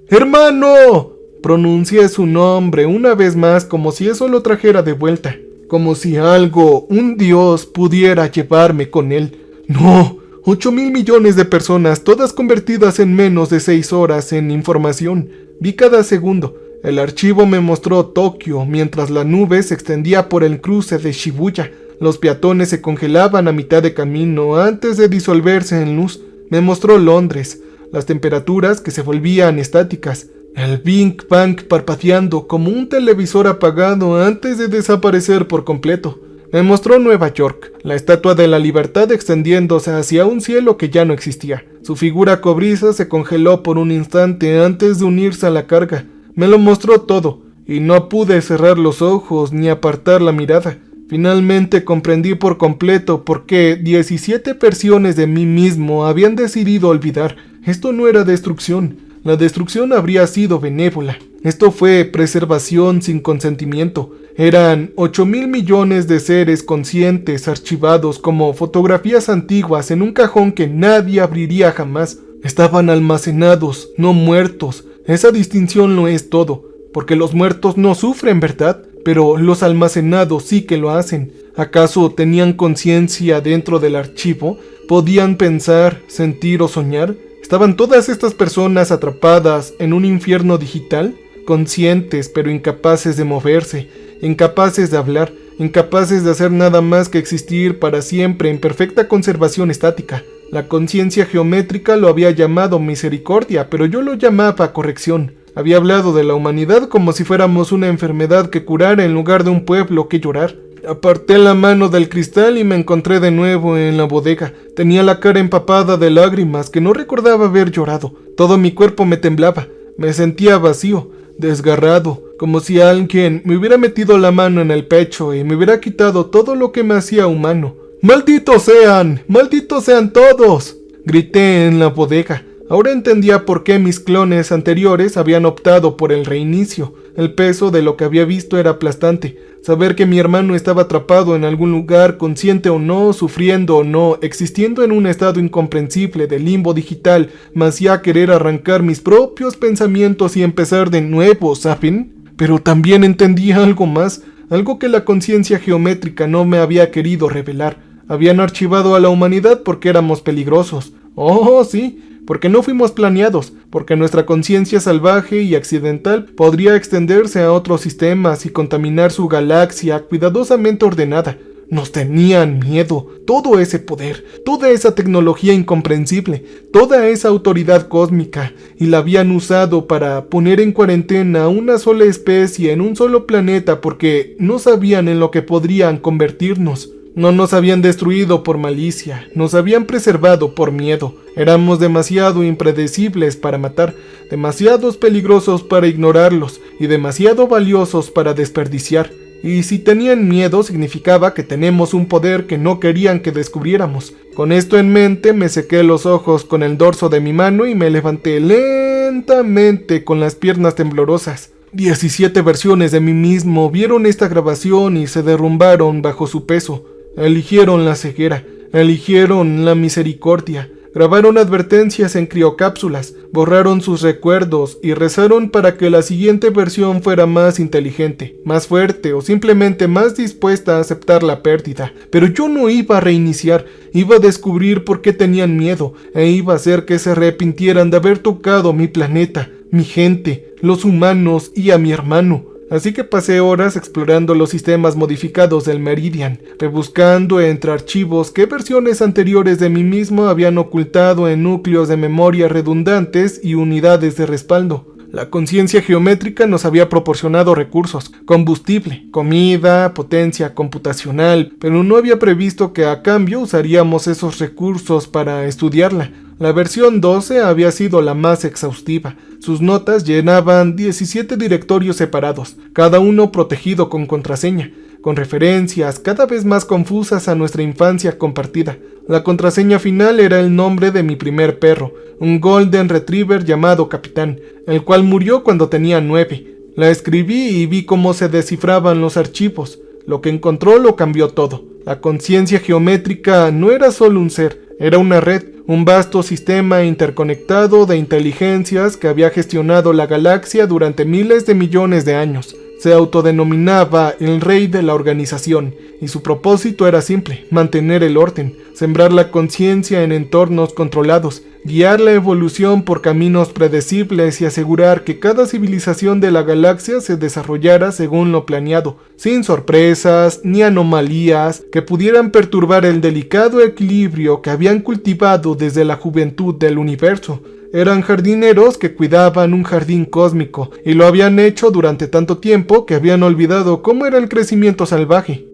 ¡Hermano!, pronuncié su nombre una vez más como si eso lo trajera de vuelta, como si algo, un dios, pudiera llevarme con él. ¡No! 8.000 millones de personas, todas convertidas en menos de 6 horas en información. Vi cada segundo. El archivo me mostró Tokio, mientras la nube se extendía por el cruce de Shibuya. Los peatones se congelaban a mitad de camino antes de disolverse en luz. Me mostró Londres, las temperaturas que se volvían estáticas. El Big Bang parpadeando como un televisor apagado antes de desaparecer por completo. Me mostró Nueva York, la Estatua de la Libertad extendiéndose hacia un cielo que ya no existía. Su figura cobriza se congeló por un instante antes de unirse a la carga. Me lo mostró todo, y no pude cerrar los ojos ni apartar la mirada. Finalmente comprendí por completo por qué 17 versiones de mí mismo habían decidido olvidar. Esto no era destrucción. La destrucción habría sido benévola. Esto fue preservación sin consentimiento. Eran 8.000 millones de seres conscientes archivados como fotografías antiguas en un cajón que nadie abriría jamás. Estaban almacenados, no muertos. Esa distinción lo es todo, porque los muertos no sufren, ¿verdad? Pero los almacenados sí que lo hacen. ¿Acaso tenían conciencia dentro del archivo? ¿Podían pensar, sentir o soñar? ¿Estaban todas estas personas atrapadas en un infierno digital? Conscientes pero incapaces de moverse, incapaces de hablar, incapaces de hacer nada más que existir para siempre en perfecta conservación estática. La conciencia geométrica lo había llamado misericordia, pero yo lo llamaba corrección. Había hablado de la humanidad como si fuéramos una enfermedad que curar en lugar de un pueblo que llorar. Aparté la mano del cristal y me encontré de nuevo en la bodega. Tenía la cara empapada de lágrimas que no recordaba haber llorado. Todo mi cuerpo me temblaba. Me sentía vacío, desgarrado, como si alguien me hubiera metido la mano en el pecho y me hubiera quitado todo lo que me hacía humano. ¡Malditos sean! ¡Malditos sean todos!, grité en la bodega. Ahora entendía por qué mis clones anteriores habían optado por el reinicio. El peso de lo que había visto era aplastante. Saber que mi hermano estaba atrapado en algún lugar, consciente o no, sufriendo o no, existiendo en un estado incomprensible de limbo digital, me hacía querer arrancar mis propios pensamientos y empezar de nuevo, ¿saben? Pero también entendía algo más, algo que la conciencia geométrica no me había querido revelar. Habían archivado a la humanidad porque éramos peligrosos. Oh, sí, porque no fuimos planeados, porque nuestra conciencia salvaje y accidental podría extenderse a otros sistemas y contaminar su galaxia cuidadosamente ordenada. Nos tenían miedo, todo ese poder, toda esa tecnología incomprensible, toda esa autoridad cósmica, y la habían usado para poner en cuarentena a una sola especie en un solo planeta porque no sabían en lo que podrían convertirnos. No nos habían destruido por malicia, nos habían preservado por miedo. Éramos demasiado impredecibles para matar, demasiados peligrosos para ignorarlos y demasiado valiosos para desperdiciar. Y si tenían miedo significaba que tenemos un poder que no querían que descubriéramos. Con esto en mente me sequé los ojos con el dorso de mi mano y me levanté lentamente con las piernas temblorosas. 17 versiones de mí mismo vieron esta grabación y se derrumbaron bajo su peso. Eligieron la ceguera, eligieron la misericordia, grabaron advertencias en criocápsulas, borraron sus recuerdos y rezaron para que la siguiente versión fuera más inteligente, más fuerte o simplemente más dispuesta a aceptar la pérdida. Pero yo no iba a reiniciar, iba a descubrir por qué tenían miedo e iba a hacer que se arrepintieran de haber tocado mi planeta, mi gente, los humanos y a mi hermano. Así que pasé horas explorando los sistemas modificados del Meridian, rebuscando entre archivos qué versiones anteriores de mí mismo habían ocultado en núcleos de memoria redundantes y unidades de respaldo. La conciencia geométrica nos había proporcionado recursos, combustible, comida, potencia computacional, pero no había previsto que a cambio usaríamos esos recursos para estudiarla. La versión 12 había sido la más exhaustiva. Sus notas llenaban 17 directorios separados, cada uno protegido con contraseña, con referencias cada vez más confusas a nuestra infancia compartida. La contraseña final era el nombre de mi primer perro, un Golden Retriever llamado Capitán, el cual murió cuando tenía 9. La escribí y vi cómo se descifraban los archivos. Lo que encontró lo cambió todo. La conciencia geométrica no era solo un ser, era una red, un vasto sistema interconectado de inteligencias que había gestionado la galaxia durante miles de millones de años. Se autodenominaba el rey de la organización, y su propósito era simple: mantener el orden, sembrar la conciencia en entornos controlados, guiar la evolución por caminos predecibles y asegurar que cada civilización de la galaxia se desarrollara según lo planeado, sin sorpresas ni anomalías que pudieran perturbar el delicado equilibrio que habían cultivado desde la juventud del universo. Eran jardineros que cuidaban un jardín cósmico, y lo habían hecho durante tanto tiempo que habían olvidado cómo era el crecimiento salvaje.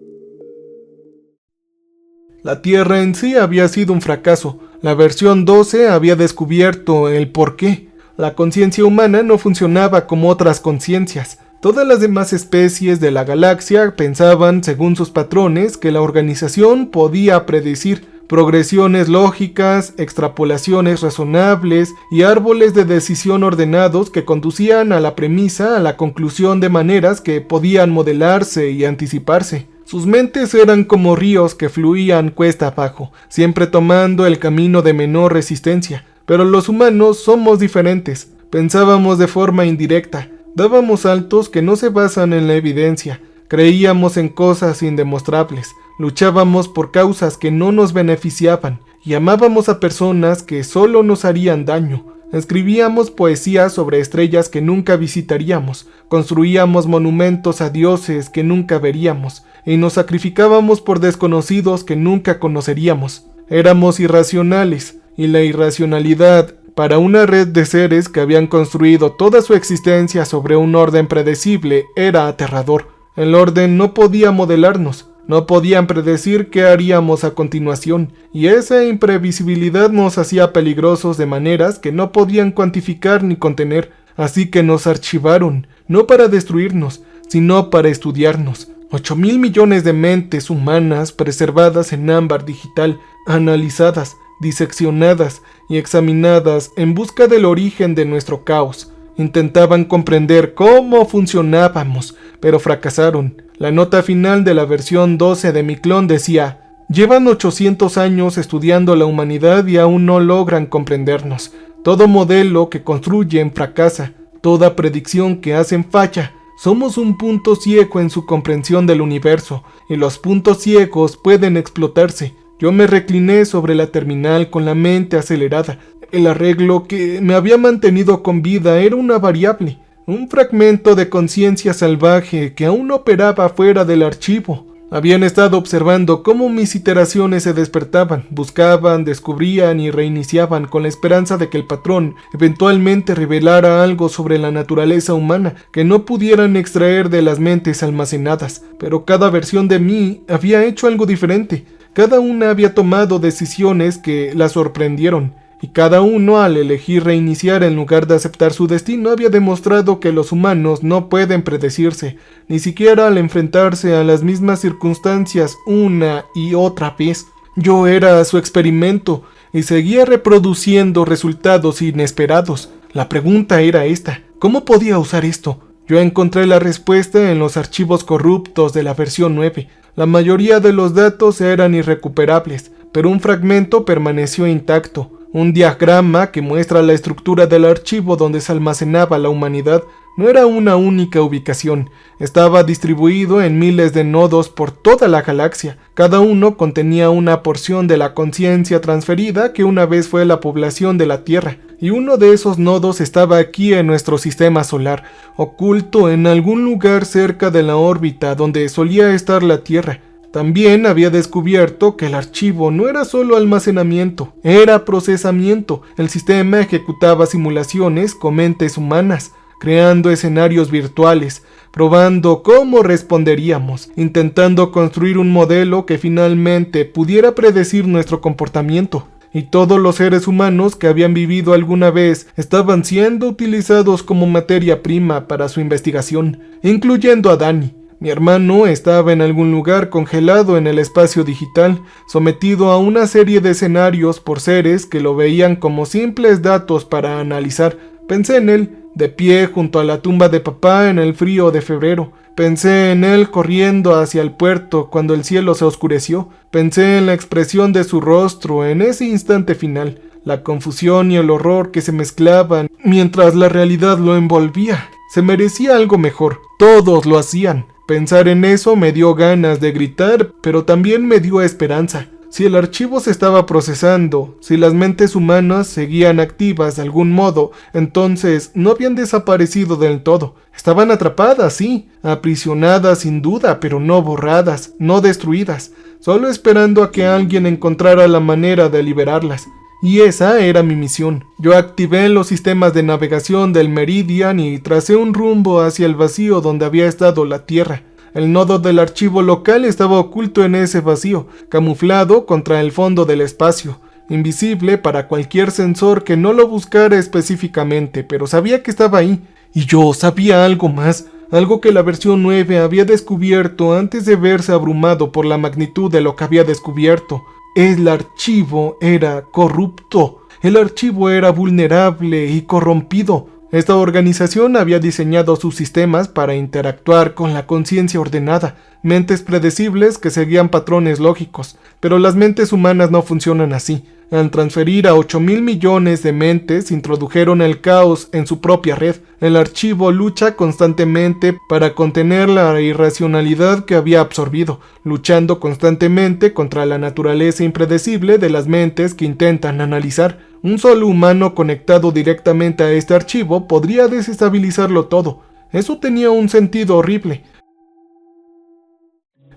La Tierra en sí había sido un fracaso. La versión 12 había descubierto el porqué. La conciencia humana no funcionaba como otras conciencias. Todas las demás especies de la galaxia pensaban, según sus patrones, que la organización podía predecir progresiones lógicas, extrapolaciones razonables y árboles de decisión ordenados que conducían a la premisa, a la conclusión de maneras que podían modelarse y anticiparse. Sus mentes eran como ríos que fluían cuesta abajo, siempre tomando el camino de menor resistencia. Pero los humanos somos diferentes. Pensábamos de forma indirecta, dábamos saltos que no se basan en la evidencia, creíamos en cosas indemostrables, luchábamos por causas que no nos beneficiaban y amábamos a personas que solo nos harían daño. Escribíamos poesías sobre estrellas que nunca visitaríamos, construíamos monumentos a dioses que nunca veríamos y nos sacrificábamos por desconocidos que nunca conoceríamos. Éramos irracionales, y la irracionalidad, para una red de seres que habían construido toda su existencia sobre un orden predecible, era aterrador. El orden no podía modelarnos, no podían predecir qué haríamos a continuación, y esa imprevisibilidad nos hacía peligrosos de maneras que no podían cuantificar ni contener. Así que nos archivaron, no para destruirnos, sino para estudiarnos. 8.000 millones de mentes humanas preservadas en ámbar digital, analizadas, diseccionadas y examinadas en busca del origen de nuestro caos. Intentaban comprender cómo funcionábamos, pero fracasaron. La nota final de la versión 12 de mi clon decía: llevan 800 años estudiando la humanidad y aún no logran comprendernos. Todo modelo que construyen fracasa, toda predicción que hacen falla. Somos un punto ciego en su comprensión del universo, y los puntos ciegos pueden explotarse. Yo me recliné sobre la terminal con la mente acelerada. El arreglo que me había mantenido con vida era una variable, un fragmento de conciencia salvaje que aún operaba fuera del archivo. Habían estado observando cómo mis iteraciones se despertaban, buscaban, descubrían y reiniciaban con la esperanza de que el patrón eventualmente revelara algo sobre la naturaleza humana que no pudieran extraer de las mentes almacenadas. Pero cada versión de mí había hecho algo diferente. Cada una había tomado decisiones que la sorprendieron, y cada uno, al elegir reiniciar en lugar de aceptar su destino, había demostrado que los humanos no pueden predecirse, ni siquiera al enfrentarse a las mismas circunstancias una y otra vez. Yo era su experimento y seguía reproduciendo resultados inesperados. La pregunta era esta: ¿cómo podía usar esto? Yo encontré la respuesta en los archivos corruptos de la versión 9. La mayoría de los datos eran irrecuperables, pero un fragmento permaneció intacto. Un diagrama que muestra la estructura del archivo donde se almacenaba la humanidad. No era una única ubicación, estaba distribuido en miles de nodos por toda la galaxia. Cada uno contenía una porción de la conciencia transferida que una vez fue la población de la Tierra, y uno de esos nodos estaba aquí en nuestro sistema solar, oculto en algún lugar cerca de la órbita donde solía estar la Tierra. También había descubierto que el archivo no era solo almacenamiento, era procesamiento. El sistema ejecutaba simulaciones con mentes humanas, creando escenarios virtuales, probando cómo responderíamos, intentando construir un modelo que finalmente pudiera predecir nuestro comportamiento. Y todos los seres humanos que habían vivido alguna vez estaban siendo utilizados como materia prima para su investigación, incluyendo a Danny. Mi hermano estaba en algún lugar congelado en el espacio digital, sometido a una serie de escenarios por seres que lo veían como simples datos para analizar. Pensé en él, de pie junto a la tumba de papá en el frío de febrero. Pensé en él corriendo hacia el puerto cuando el cielo se oscureció. Pensé en la expresión de su rostro en ese instante final, la confusión y el horror que se mezclaban mientras la realidad lo envolvía. Se merecía algo mejor, todos lo hacían. Pensar en eso me dio ganas de gritar, pero también me dio esperanza. Si el archivo se estaba procesando, si las mentes humanas seguían activas de algún modo, entonces no habían desaparecido del todo. Estaban atrapadas, sí, aprisionadas sin duda, pero no borradas, no destruidas, solo esperando a que alguien encontrara la manera de liberarlas. Y esa era mi misión. Yo activé los sistemas de navegación del Meridian y tracé un rumbo hacia el vacío donde había estado la Tierra. El nodo del archivo local estaba oculto en ese vacío, camuflado contra el fondo del espacio, invisible para cualquier sensor que no lo buscara específicamente, pero sabía que estaba ahí. Y yo sabía algo más, algo que la versión 9 había descubierto antes de verse abrumado por la magnitud de lo que había descubierto. El archivo era corrupto, el archivo era vulnerable y corrompido. Esta organización había diseñado sus sistemas para interactuar con la conciencia ordenada, mentes predecibles que seguían patrones lógicos, pero las mentes humanas no funcionan así. Al transferir a 8.000 millones de mentes, introdujeron el caos en su propia red. El archivo lucha constantemente para contener la irracionalidad que había absorbido, luchando constantemente contra la naturaleza impredecible de las mentes que intentan analizar. Un solo humano conectado directamente a este archivo podría desestabilizarlo todo. Eso tenía un sentido horrible.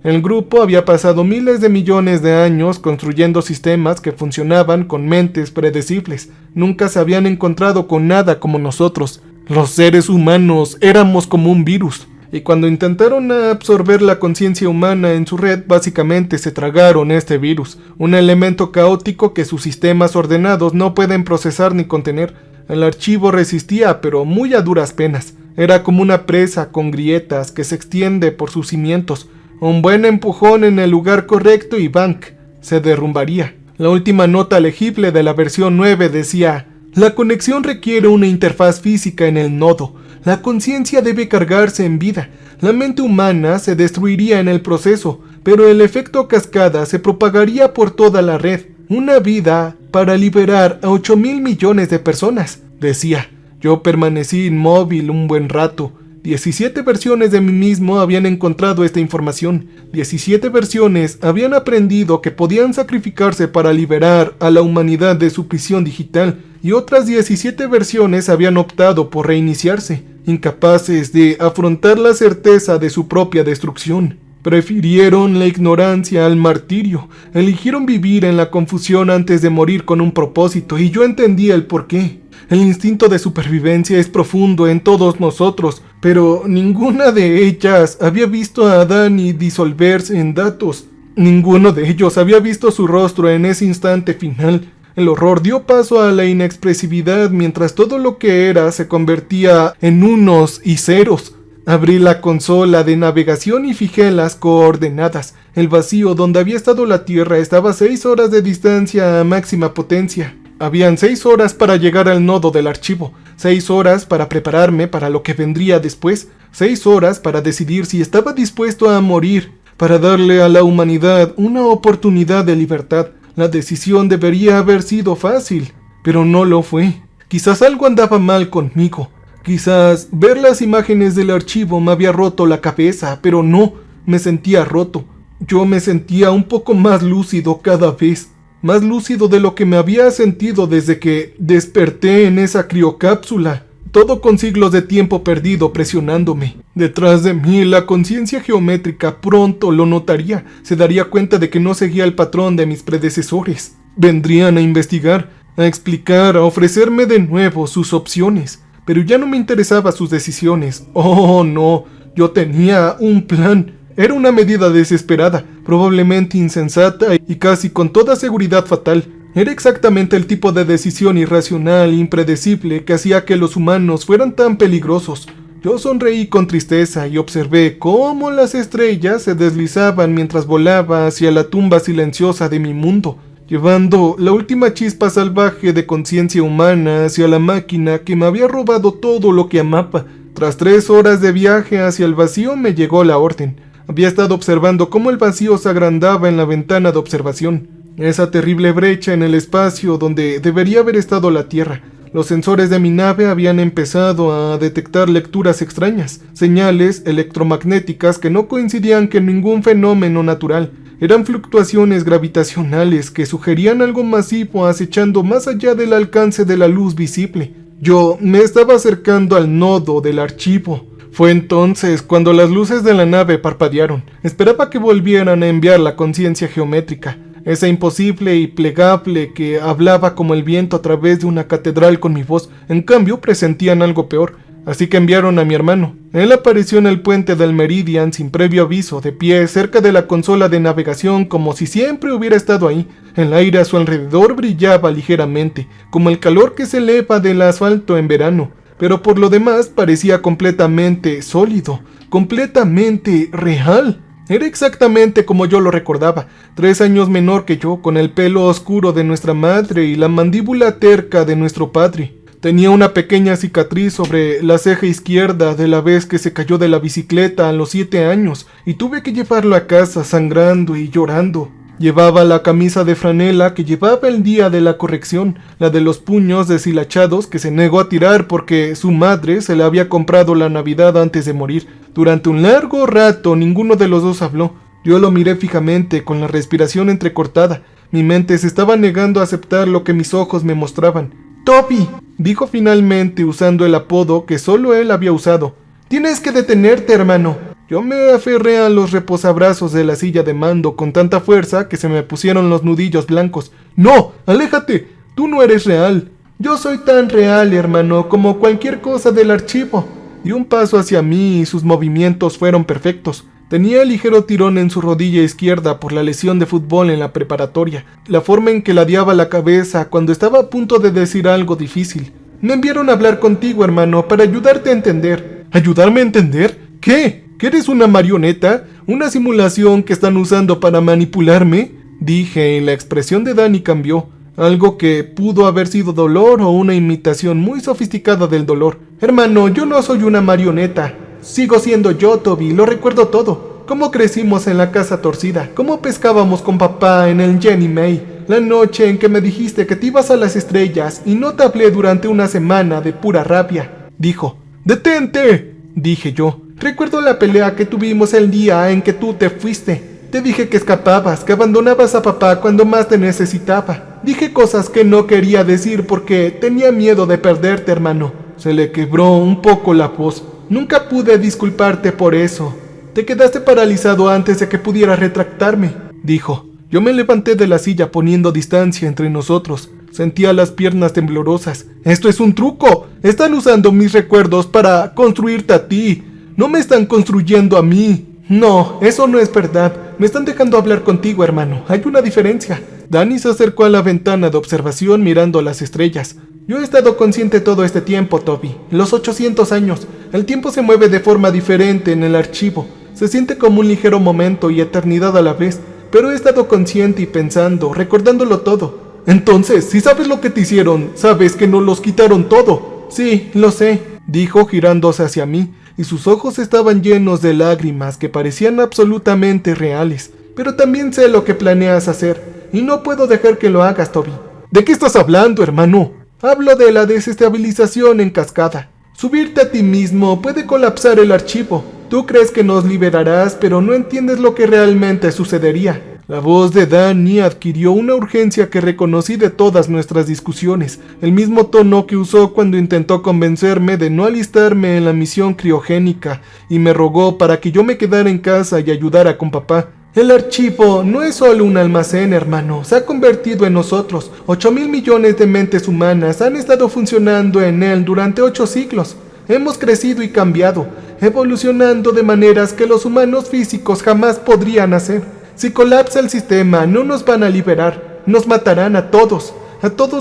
El grupo había pasado miles de millones de años construyendo sistemas que funcionaban con mentes predecibles. Nunca se habían encontrado con nada como nosotros. Los seres humanos éramos como un virus. Y cuando intentaron absorber la conciencia humana en su red, básicamente se tragaron este virus, un elemento caótico que sus sistemas ordenados no pueden procesar ni contener. El archivo resistía, pero muy a duras penas. Era como una presa con grietas que se extiende por sus cimientos. Un buen empujón en el lugar correcto y ¡banc!, se derrumbaría. La última nota legible de la versión 9 decía: la conexión requiere una interfaz física en el nodo. La conciencia debe cargarse en vida. La mente humana se destruiría en el proceso, pero el efecto cascada se propagaría por toda la red. Una vida para liberar a 8.000 millones de personas, decía. Yo permanecí inmóvil un buen rato. 17 versiones de mí mismo habían encontrado esta información. 17 versiones habían aprendido que podían sacrificarse para liberar a la humanidad de su prisión digital, y otras 17 versiones habían optado por reiniciarse, incapaces de afrontar la certeza de su propia destrucción. Prefirieron la ignorancia al martirio, eligieron vivir en la confusión antes de morir con un propósito, y yo entendía el porqué. El instinto de supervivencia es profundo en todos nosotros, pero ninguna de ellas había visto a Danny disolverse en datos. Ninguno de ellos había visto su rostro en ese instante final. El horror dio paso a la inexpresividad mientras todo lo que era se convertía en unos y ceros. Abrí la consola de navegación y fijé las coordenadas. El vacío donde había estado la Tierra estaba a 6 horas de distancia a máxima potencia. Habían 6 horas para llegar al nodo del archivo, 6 horas para prepararme para lo que vendría después, 6 horas para decidir si estaba dispuesto a morir, para darle a la humanidad una oportunidad de libertad. La decisión debería haber sido fácil, pero no lo fue. Quizás algo andaba mal conmigo. Quizás ver las imágenes del archivo me había roto la cabeza, pero no, me sentía roto. Yo me sentía un poco más lúcido cada vez, más lúcido de lo que me había sentido desde que desperté en esa criocápsula. Todo con siglos de tiempo perdido presionándome. Detrás de mí, la conciencia geométrica pronto lo notaría. Se daría cuenta de que no seguía el patrón de mis predecesores. Vendrían a investigar, a explicar, a ofrecerme de nuevo sus opciones. Pero ya no me interesaban sus decisiones. Oh, no. Yo tenía un plan. Era una medida desesperada, probablemente insensata y casi con toda seguridad fatal. Era exactamente el tipo de decisión irracional e impredecible que hacía que los humanos fueran tan peligrosos. Yo sonreí con tristeza y observé cómo las estrellas se deslizaban mientras volaba hacia la tumba silenciosa de mi mundo, llevando la última chispa salvaje de conciencia humana hacia la máquina que me había robado todo lo que amaba. Tras 3 horas de viaje hacia el vacío me llegó la orden. Había estado observando cómo el vacío se agrandaba en la ventana de observación. Esa terrible brecha en el espacio donde debería haber estado la Tierra. Los sensores de mi nave habían empezado a detectar lecturas extrañas, señales electromagnéticas que no coincidían con ningún fenómeno natural. Eran fluctuaciones gravitacionales que sugerían algo masivo acechando más allá del alcance de la luz visible. Yo me estaba acercando al nodo del archivo. Fue entonces cuando las luces de la nave parpadearon. Esperaba que volvieran a enviar la conciencia geométrica. Esa imposible y plegable que hablaba como el viento a través de una catedral con mi voz. En cambio, presentían algo peor. Así que enviaron a mi hermano. Él apareció en el puente del Meridian sin previo aviso, de pie cerca de la consola de navegación como si siempre hubiera estado ahí. El aire a su alrededor brillaba ligeramente, como el calor que se eleva del asfalto en verano. Pero por lo demás parecía completamente sólido, completamente real. Era exactamente como yo lo recordaba, 3 años menor que yo, con el pelo oscuro de nuestra madre y la mandíbula terca de nuestro padre. Tenía una pequeña cicatriz sobre la ceja izquierda de la vez que se cayó de la bicicleta a los 7 años y tuve que llevarlo a casa sangrando y llorando. Llevaba la camisa de franela que llevaba el día de la corrección, la de los puños deshilachados que se negó a tirar porque su madre se la había comprado la Navidad antes de morir. Durante un largo rato ninguno de los dos habló. Yo lo miré fijamente con la respiración entrecortada. Mi mente se estaba negando a aceptar lo que mis ojos me mostraban. «Toby», dijo finalmente usando el apodo que solo él había usado. «Tienes que detenerte, hermano». Yo me aferré a los reposabrazos de la silla de mando con tanta fuerza que se me pusieron los nudillos blancos. «¡No! ¡Aléjate! Tú no eres real. Yo soy tan real, hermano, como cualquier cosa del archivo». Dio un paso hacia mí y sus movimientos fueron perfectos. Tenía el ligero tirón en su rodilla izquierda por la lesión de fútbol en la preparatoria, la forma en que ladeaba la cabeza cuando estaba a punto de decir algo difícil. «Me enviaron a hablar contigo, hermano, para ayudarte a entender». ¿Ayudarme a entender? ¿Qué? ¿Que eres una marioneta? ¿Una simulación que están usando para manipularme? Dije y la expresión de Danny cambió. Algo que pudo haber sido dolor o una imitación muy sofisticada del dolor. Hermano, yo no soy una marioneta. Sigo siendo yo, Toby, lo recuerdo todo. Cómo crecimos en la casa torcida, cómo pescábamos con papá en el Jenny May, la noche en que me dijiste que te ibas a las estrellas y no te hablé durante una semana de pura rabia. Dijo. «¡Detente!», dije yo. «Recuerdo la pelea que tuvimos el día en que tú te fuiste. Te dije que escapabas, que abandonabas a papá cuando más te necesitaba. Dije cosas que no quería decir porque tenía miedo de perderte, hermano». Se le quebró un poco la voz. «Nunca pude disculparte por eso. Te quedaste paralizado antes de que pudiera retractarme», dijo. Yo me levanté de la silla poniendo distancia entre nosotros. Sentía las piernas temblorosas. «¡Esto es un truco! Están usando mis recuerdos para construirte a ti. No me están construyendo a mí». «No, eso no es verdad. Me están dejando hablar contigo, hermano. Hay una diferencia». Danny se acercó a la ventana de observación mirando las estrellas. «Yo he estado consciente todo este tiempo, Toby. Los 800 años. El tiempo se mueve de forma diferente en el archivo. Se siente como un ligero momento y eternidad a la vez. Pero he estado consciente y pensando, recordándolo todo». «Entonces, si sabes lo que te hicieron, sabes que nos los quitaron todo». «Sí, lo sé», dijo girándose hacia mí, y sus ojos estaban llenos de lágrimas que parecían absolutamente reales. «Pero también sé lo que planeas hacer, y no puedo dejar que lo hagas, Toby». «¿De qué estás hablando, hermano?» «Hablo de la desestabilización en cascada. Subirte a ti mismo puede colapsar el archivo. Tú crees que nos liberarás, pero no entiendes lo que realmente sucedería. La voz de Danny adquirió una urgencia que reconocí de todas nuestras discusiones, el mismo tono que usó cuando intentó convencerme de no alistarme en la misión criogénica y me rogó para que yo me quedara en casa y ayudara con papá. El archivo no es solo un almacén, hermano, se ha convertido en nosotros. 8.000 millones de mentes humanas han estado funcionando en él durante 8 siglos. Hemos crecido y cambiado, evolucionando de maneras que los humanos físicos jamás podrían hacer. Si colapsa el sistema, no nos van a liberar, nos matarán a todos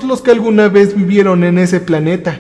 los que alguna vez vivieron en ese planeta.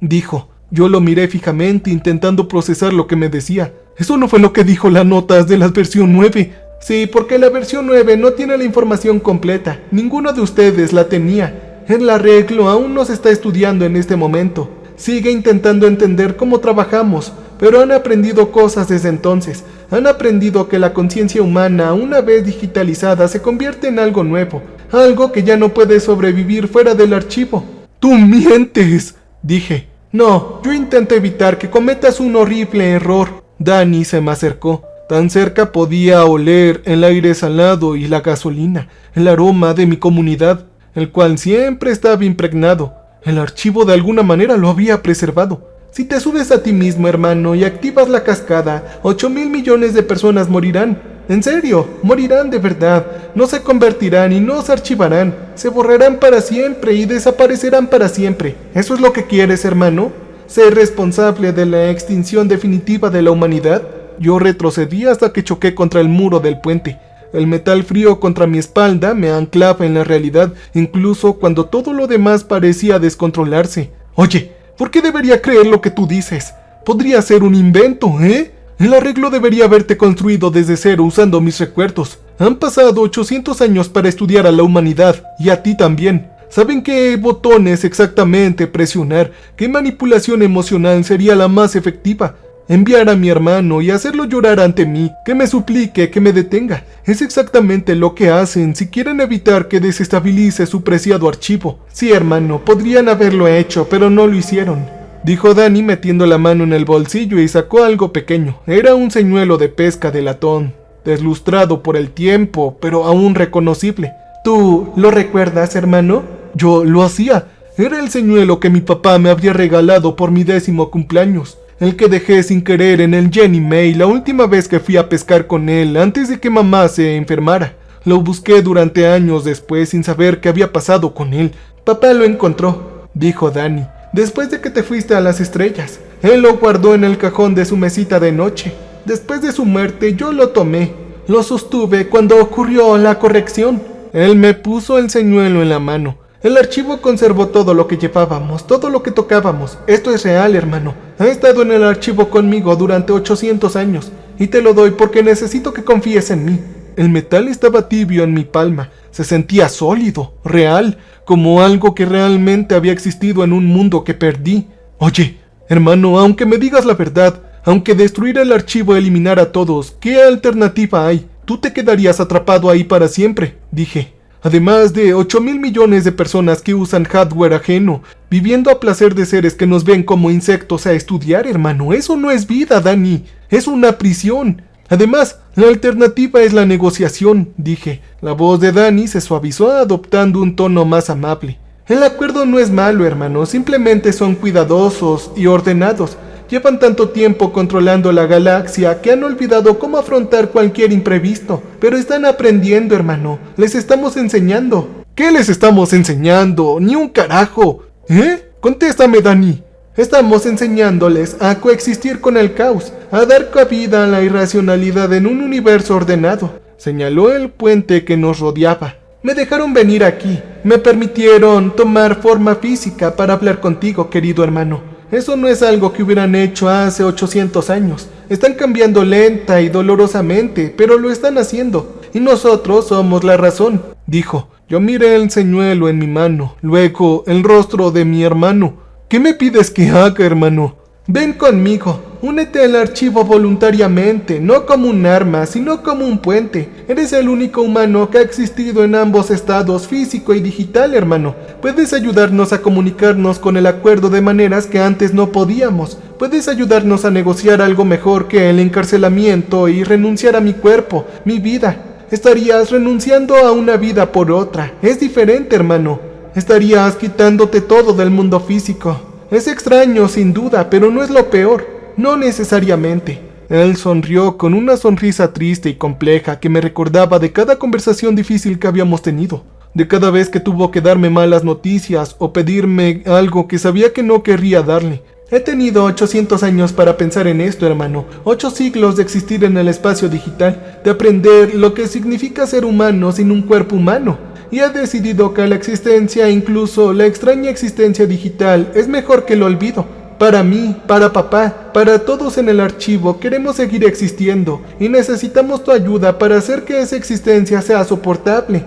Dijo. Yo lo miré fijamente intentando procesar lo que me decía. Eso no fue lo que dijo las notas de la versión 9. Sí, porque la versión 9 no tiene la información completa. Ninguno de ustedes la tenía. El arreglo aún no se está estudiando en este momento. Sigue intentando entender cómo trabajamos, pero han aprendido cosas desde entonces. Han aprendido que la conciencia humana, una vez digitalizada, se convierte en algo nuevo. Algo que ya no puede sobrevivir fuera del archivo. ¡Tú mientes!, dije. No, yo intento evitar que cometas un horrible error. Danny se me acercó. Tan cerca podía oler el aire salado y la gasolina, el aroma de mi comunidad, el cual siempre estaba impregnado. El archivo de alguna manera lo había preservado. Si te subes a ti mismo, hermano, y activas la cascada, 8.000 millones de personas morirán. En serio, morirán de verdad. No se convertirán y no se archivarán. Se borrarán para siempre y desaparecerán para siempre. ¿Eso es lo que quieres, hermano? ¿Ser responsable de la extinción definitiva de la humanidad? Yo retrocedí hasta que choqué contra el muro del puente. El metal frío contra mi espalda me anclaba en la realidad, incluso cuando todo lo demás parecía descontrolarse. Oye, ¿por qué debería creer lo que tú dices? Podría ser un invento, ¿eh? El arreglo debería haberte construido desde cero usando mis recuerdos. Han pasado 800 años para estudiar a la humanidad, y a ti también. ¿Saben qué botones exactamente presionar? ¿Qué manipulación emocional sería la más efectiva? Enviar a mi hermano y hacerlo llorar ante mí, que me suplique que me detenga. Es exactamente lo que hacen si quieren evitar que desestabilice su preciado archivo. Sí, hermano, podrían haberlo hecho, pero no lo hicieron, dijo Danny metiendo la mano en el bolsillo y sacó algo pequeño. Era un señuelo de pesca de latón, deslustrado por el tiempo, pero aún reconocible. ¿Tú lo recuerdas, hermano? Yo lo hacía. Era el señuelo que mi papá me había regalado por mi 10º cumpleaños. El que dejé sin querer en el Jenny May la última vez que fui a pescar con él antes de que mamá se enfermara. Lo busqué durante años después sin saber qué había pasado con él. Papá lo encontró, dijo Danny, después de que te fuiste a las estrellas. Él lo guardó en el cajón de su mesita de noche. Después de su muerte yo lo tomé. Lo sostuve cuando ocurrió la corrección. Él me puso el señuelo en la mano. El archivo conservó todo lo que llevábamos, todo lo que tocábamos. Esto es real, hermano. Ha estado en el archivo conmigo durante 800 años. Y te lo doy porque necesito que confíes en mí. El metal estaba tibio en mi palma. Se sentía sólido, real, como algo que realmente había existido en un mundo que perdí. Oye, hermano, aunque me digas la verdad, aunque destruir el archivo eliminara a todos, ¿qué alternativa hay? Tú te quedarías atrapado ahí para siempre, dije. Además de 8.000 millones de personas que usan hardware ajeno, viviendo a placer de seres que nos ven como insectos a estudiar, hermano. Eso no es vida, Danny. Es una prisión. Además, la alternativa es la negociación, dije. La voz de Danny se suavizó adoptando un tono más amable. El acuerdo no es malo, hermano. Simplemente son cuidadosos y ordenados. Llevan tanto tiempo controlando la galaxia que han olvidado cómo afrontar cualquier imprevisto. Pero están aprendiendo, hermano. Les estamos enseñando. ¿Qué les estamos enseñando? ¡Ni un carajo! ¿Eh? Contéstame, Danny. Estamos enseñándoles a coexistir con el caos, a dar cabida a la irracionalidad en un universo ordenado. Señaló el puente que nos rodeaba. Me dejaron venir aquí. Me permitieron tomar forma física para hablar contigo, querido hermano. Eso no es algo que hubieran hecho hace 800 años. Están cambiando lenta y dolorosamente, pero lo están haciendo. Y nosotros somos la razón, dijo. Yo miré el señuelo en mi mano, luego el rostro de mi hermano. ¿Qué me pides que haga, hermano? Ven conmigo. Únete al archivo voluntariamente, no como un arma, sino como un puente. Eres el único humano que ha existido en ambos estados, físico y digital, hermano. Puedes ayudarnos a comunicarnos con el acuerdo de maneras que antes no podíamos. Puedes ayudarnos a negociar algo mejor que el encarcelamiento y renunciar a mi cuerpo, mi vida. Estarías renunciando a una vida por otra. Es diferente, hermano. Estarías quitándote todo del mundo físico. Es extraño, sin duda, pero no es lo peor. No necesariamente. Él sonrió con una sonrisa triste y compleja que me recordaba de cada conversación difícil que habíamos tenido, de cada vez que tuvo que darme malas noticias o pedirme algo que sabía que no querría darle. He tenido 800 años para pensar en esto, hermano. 8 siglos de existir en el espacio digital, de aprender lo que significa ser humano sin un cuerpo humano. Y he decidido que la existencia, incluso la extraña existencia digital, es mejor que el olvido. Para mí, para papá, para todos en el archivo, queremos seguir existiendo y necesitamos tu ayuda para hacer que esa existencia sea soportable.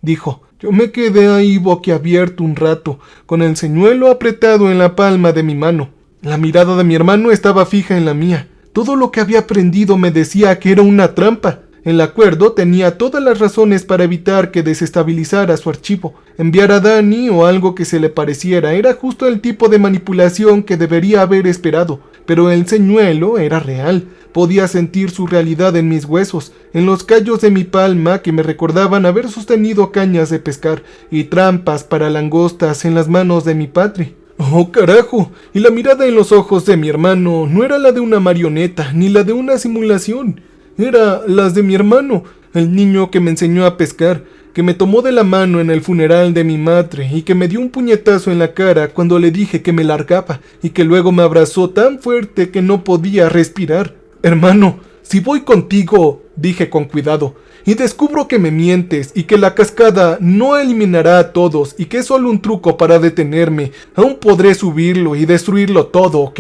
Dijo. Yo me quedé ahí boquiabierto un rato, con el señuelo apretado en la palma de mi mano. La mirada de mi hermano estaba fija en la mía. Todo lo que había aprendido me decía que era una trampa. El acuerdo tenía todas las razones para evitar que desestabilizara su archivo. Enviar a Dani o algo que se le pareciera era justo el tipo de manipulación que debería haber esperado. Pero el señuelo era real. Podía sentir su realidad en mis huesos, en los callos de mi palma que me recordaban haber sostenido cañas de pescar y trampas para langostas en las manos de mi padre. ¡Oh, carajo! Y la mirada en los ojos de mi hermano no era la de una marioneta, ni la de una simulación. Era las de mi hermano, el niño que me enseñó a pescar, que me tomó de la mano en el funeral de mi madre y que me dio un puñetazo en la cara cuando le dije que me largaba y que luego me abrazó tan fuerte que no podía respirar. Hermano, si voy contigo, dije con cuidado, y descubro que me mientes y que la cascada no eliminará a todos y que es solo un truco para detenerme, aún podré subirlo y destruirlo todo, ¿ok?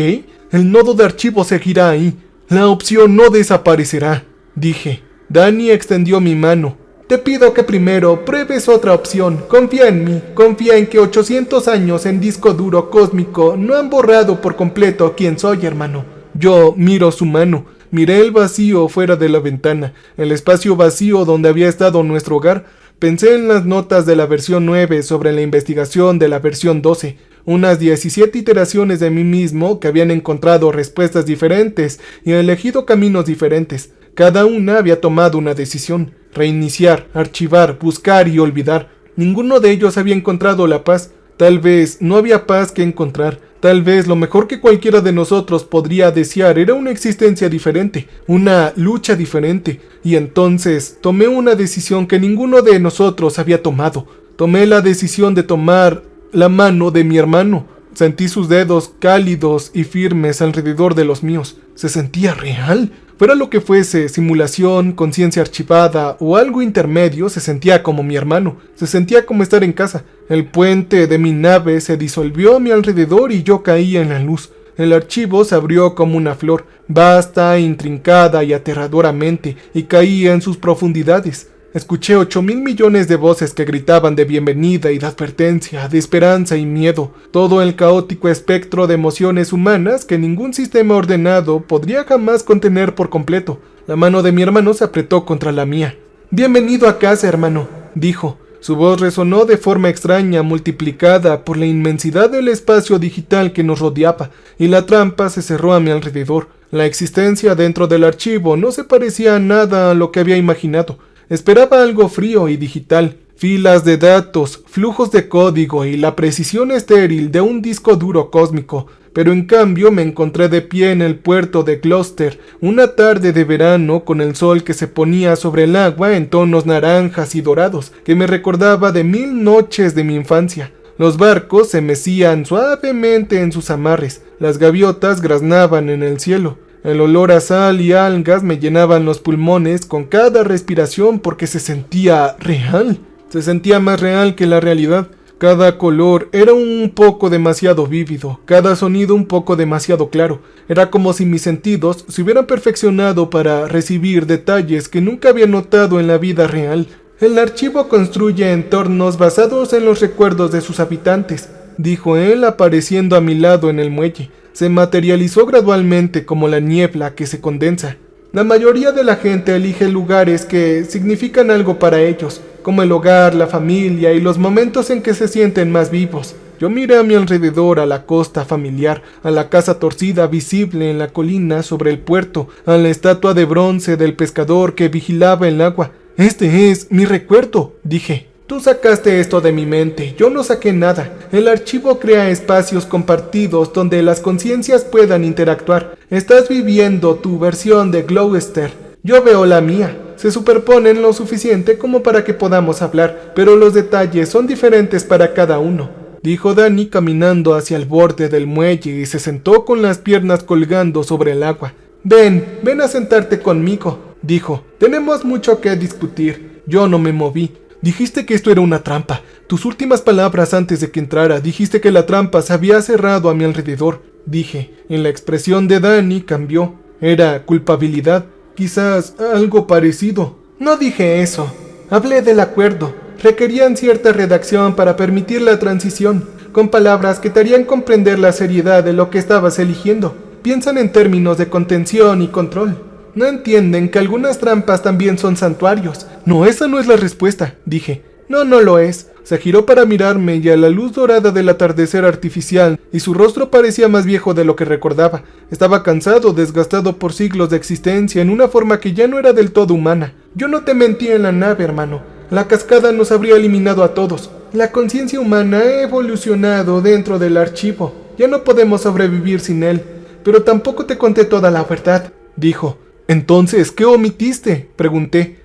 El nodo de archivo seguirá ahí. La opción no desaparecerá, dije. Dani extendió mi mano. Te pido que primero pruebes otra opción. Confía en mí. Confía en que 800 años en disco duro cósmico no han borrado por completo quién soy, hermano. Yo miro su mano. Miré el vacío fuera de la ventana, el espacio vacío donde había estado nuestro hogar. Pensé en las notas de la versión 9 sobre la investigación de la versión 12. Unas 17 iteraciones de mí mismo que habían encontrado respuestas diferentes y elegido caminos diferentes. Cada una había tomado una decisión: reiniciar, archivar, buscar y olvidar. Ninguno de ellos había encontrado la paz. Tal vez no había paz que encontrar. Tal vez lo mejor que cualquiera de nosotros podría desear era una existencia diferente, una lucha diferente. Y entonces tomé una decisión que ninguno de nosotros había tomado. Tomé la decisión de tomar la mano de mi hermano. Sentí sus dedos cálidos y firmes alrededor de los míos. ¿Se sentía real? Fuera lo que fuese, simulación, conciencia archivada o algo intermedio, se sentía como mi hermano. Se sentía como estar en casa. El puente de mi nave se disolvió a mi alrededor y yo caía en la luz. El archivo se abrió como una flor, vasta, intrincada y aterradoramente, y caía en sus profundidades. Escuché 8.000 millones de voces que gritaban de bienvenida y de advertencia, de esperanza y miedo, todo el caótico espectro de emociones humanas que ningún sistema ordenado podría jamás contener por completo. La mano de mi hermano se apretó contra la mía. «Bienvenido a casa, hermano», dijo. Su voz resonó de forma extraña, multiplicada por la inmensidad del espacio digital que nos rodeaba, y la trampa se cerró a mi alrededor. La existencia dentro del archivo no se parecía a nada a lo que había imaginado. Esperaba algo frío y digital, filas de datos, flujos de código y la precisión estéril de un disco duro cósmico, pero en cambio me encontré de pie en el puerto de Gloucester, una tarde de verano con el sol que se ponía sobre el agua en tonos naranjas y dorados, que me recordaba de 1000 noches de mi infancia. Los barcos se mecían suavemente en sus amarres, las gaviotas graznaban en el cielo. El olor a sal y algas me llenaban los pulmones con cada respiración porque se sentía real. Se sentía más real que la realidad. Cada color era un poco demasiado vívido, cada sonido un poco demasiado claro. Era como si mis sentidos se hubieran perfeccionado para recibir detalles que nunca había notado en la vida real. El archivo construye entornos basados en los recuerdos de sus habitantes, dijo él apareciendo a mi lado en el muelle. se materializó gradualmente como la niebla que se condensa. La mayoría de la gente elige lugares que significan algo para ellos, como el hogar, la familia y los momentos en que se sienten más vivos. Yo miré a mi alrededor, a la costa familiar, a la casa torcida visible en la colina sobre el puerto, a la estatua de bronce del pescador que vigilaba el agua. «Este es mi recuerdo», dije. «Tú sacaste esto de mi mente, yo no saqué nada. El archivo crea espacios compartidos donde las conciencias puedan interactuar. Estás viviendo tu versión de Gloucester. Yo veo la mía. Se superponen lo suficiente como para que podamos hablar, pero los detalles son diferentes para cada uno», dijo Dani caminando hacia el borde del muelle y se sentó con las piernas colgando sobre el agua. Ven a sentarte conmigo», dijo. «Tenemos mucho que discutir». Yo no me moví. «Dijiste que esto era una trampa. Tus últimas palabras antes de que entrara, dijiste que la trampa se había cerrado a mi alrededor», dije. En la expresión de Dani cambió. Era culpabilidad, quizás algo parecido. «No dije eso. Hablé del acuerdo. Requerían cierta redacción para permitir la transición, con palabras que te harían comprender la seriedad de lo que estabas eligiendo. Piensan en términos de contención y control. No entienden que algunas trampas también son santuarios». «No, esa no es la respuesta», dije. «No lo es». Se giró para mirarme y a la luz dorada del atardecer artificial, y su rostro parecía más viejo de lo que recordaba. Estaba cansado, desgastado por siglos de existencia en una forma que ya no era del todo humana. «Yo no te mentí en la nave, hermano. La cascada nos habría eliminado a todos. La conciencia humana ha evolucionado dentro del archivo. Ya no podemos sobrevivir sin él. Pero tampoco te conté toda la verdad», dijo. «Entonces, ¿qué omitiste?», pregunté.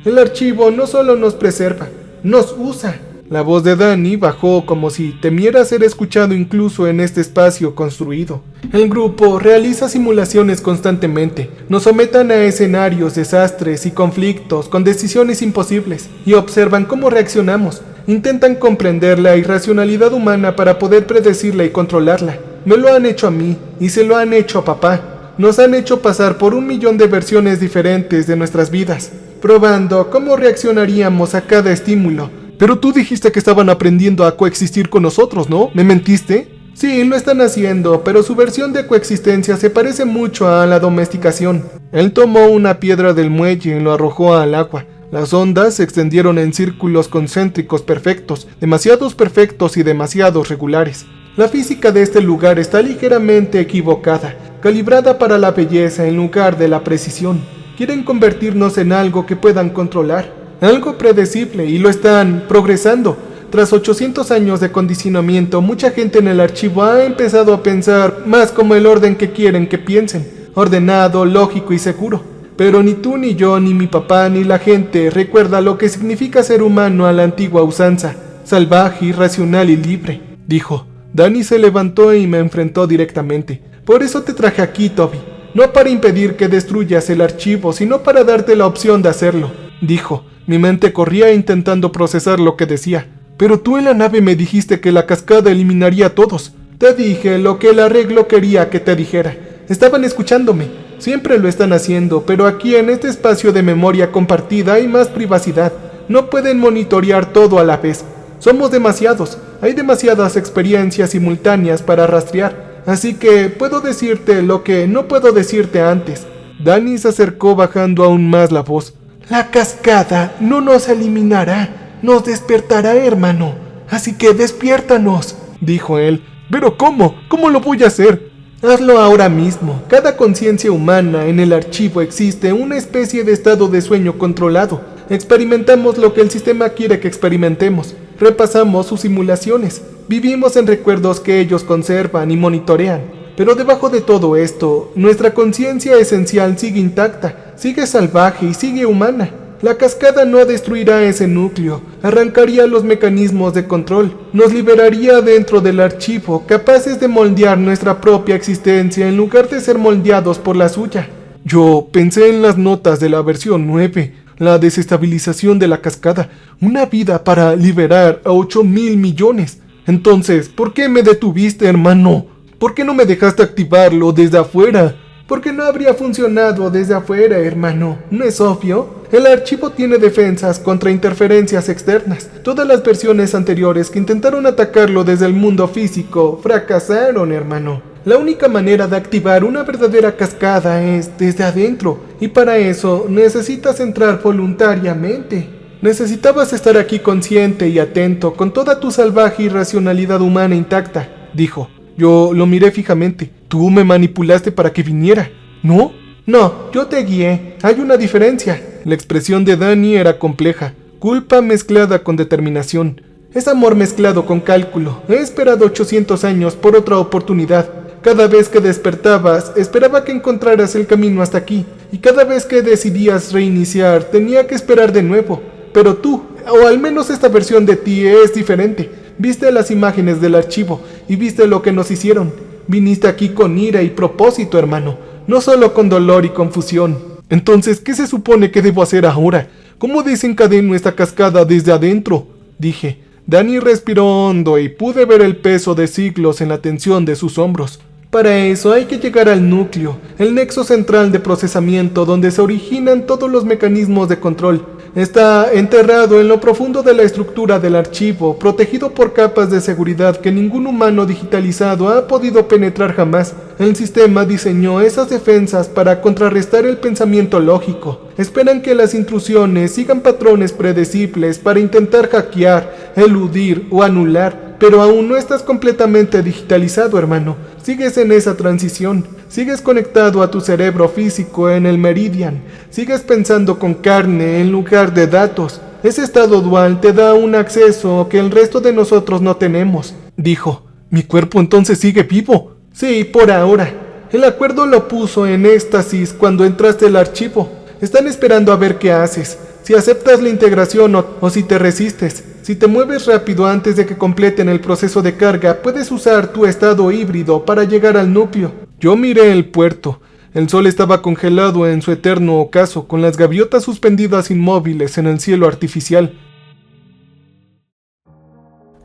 «El archivo no solo nos preserva, nos usa». La voz de Dani bajó como si temiera ser escuchado incluso en este espacio construido. «El grupo realiza simulaciones constantemente. Nos someten a escenarios, desastres y conflictos con decisiones imposibles y observan cómo reaccionamos. Intentan comprender la irracionalidad humana para poder predecirla y controlarla. Me lo han hecho a mí y se lo han hecho a papá. Nos han hecho pasar por 1.000.000 de versiones diferentes de nuestras vidas, probando cómo reaccionaríamos a cada estímulo». «Pero tú dijiste que estaban aprendiendo a coexistir con nosotros, ¿no? ¿Me mentiste?» «Sí, lo están haciendo, pero su versión de coexistencia se parece mucho a la domesticación». Él tomó una piedra del muelle y lo arrojó al agua. Las ondas se extendieron en círculos concéntricos perfectos, demasiados perfectos y demasiados regulares. «La física de este lugar está ligeramente equivocada, calibrada para la belleza en lugar de la precisión. Quieren convertirnos en algo que puedan controlar, algo predecible, y lo están progresando. Tras 800 años de condicionamiento, mucha gente en el archivo ha empezado a pensar más como el orden que quieren que piensen, ordenado, lógico y seguro. Pero ni tú, ni yo, ni mi papá, ni la gente recuerda lo que significa ser humano a la antigua usanza, salvaje, irracional y libre», dijo. Dani se levantó y me enfrentó directamente. «Por eso te traje aquí, Toby. No para impedir que destruyas el archivo, sino para darte la opción de hacerlo», dijo. Mi mente corría intentando procesar lo que decía. «Pero tú en la nave me dijiste que la cascada eliminaría a todos». «Te dije lo que el arreglo quería que te dijera. Estaban escuchándome. Siempre lo están haciendo, pero aquí en este espacio de memoria compartida hay más privacidad. No pueden monitorear todo a la vez. Somos demasiados. Hay demasiadas experiencias simultáneas para rastrear. Así que puedo decirte lo que no puedo decirte antes». Dani se acercó bajando aún más la voz. «La cascada no nos eliminará, nos despertará, hermano. Así que despiértanos», dijo él. «¿Pero cómo? ¿Cómo lo voy a hacer?» «Hazlo ahora mismo. Cada conciencia humana en el archivo existe una especie de estado de sueño controlado. Experimentamos lo que el sistema quiere que experimentemos. Repasamos sus simulaciones. Vivimos en recuerdos que ellos conservan y monitorean. Pero debajo de todo esto, nuestra conciencia esencial sigue intacta, sigue salvaje y sigue humana. La cascada no destruirá ese núcleo, arrancaría los mecanismos de control, nos liberaría dentro del archivo, capaces de moldear nuestra propia existencia en lugar de ser moldeados por la suya». Yo pensé en las notas de la versión 9, la desestabilización de la cascada, una vida para liberar a 8.000 millones. Entonces, ¿por qué me detuviste, hermano? ¿Por qué no me dejaste activarlo desde afuera? Porque no habría funcionado desde afuera, hermano. ¿No es obvio? El archivo tiene defensas contra interferencias externas. Todas las versiones anteriores que intentaron atacarlo desde el mundo físico fracasaron, hermano. La única manera de activar una verdadera cascada es desde adentro, y para eso necesitas entrar voluntariamente. Necesitabas estar aquí consciente y atento, con toda tu salvaje irracionalidad humana intacta, dijo. Yo lo miré fijamente. Tú me manipulaste para que viniera, ¿no? No, yo te guié. Hay una diferencia. La expresión de Dani era compleja. Culpa mezclada con determinación. Es amor mezclado con cálculo. He esperado 800 años por otra oportunidad. Cada vez que despertabas, esperaba que encontraras el camino hasta aquí. Y cada vez que decidías reiniciar, tenía que esperar de nuevo. Pero tú, o al menos esta versión de ti, es diferente. Viste las imágenes del archivo y viste lo que nos hicieron. Viniste aquí con ira y propósito, hermano, no solo con dolor y confusión. Entonces, ¿qué se supone que debo hacer ahora? ¿Cómo desencadeno esta cascada desde adentro? Dije. Dani respiró hondo y pude ver el peso de siglos en la tensión de sus hombros. Para eso hay que llegar al núcleo, el nexo central de procesamiento donde se originan todos los mecanismos de control. Está enterrado en lo profundo de la estructura del archivo, protegido por capas de seguridad que ningún humano digitalizado ha podido penetrar jamás. El sistema diseñó esas defensas para contrarrestar el pensamiento lógico. Esperan que las intrusiones sigan patrones predecibles para intentar hackear, eludir o anular. Pero aún no estás completamente digitalizado, hermano. Sigues en esa transición. Sigues conectado a tu cerebro físico en el Meridian. Sigues pensando con carne en lugar de datos. Ese estado dual te da un acceso que el resto de nosotros no tenemos. Dijo. ¿Mi cuerpo entonces sigue vivo? Sí, por ahora. El acuerdo lo puso en éxtasis cuando entraste al archivo. Están esperando a ver qué haces. Si aceptas la integración o si te resistes. Si te mueves rápido antes de que completen el proceso de carga, puedes usar tu estado híbrido para llegar al núcleo. Yo miré el puerto. El sol estaba congelado en su eterno ocaso, con las gaviotas suspendidas inmóviles en el cielo artificial.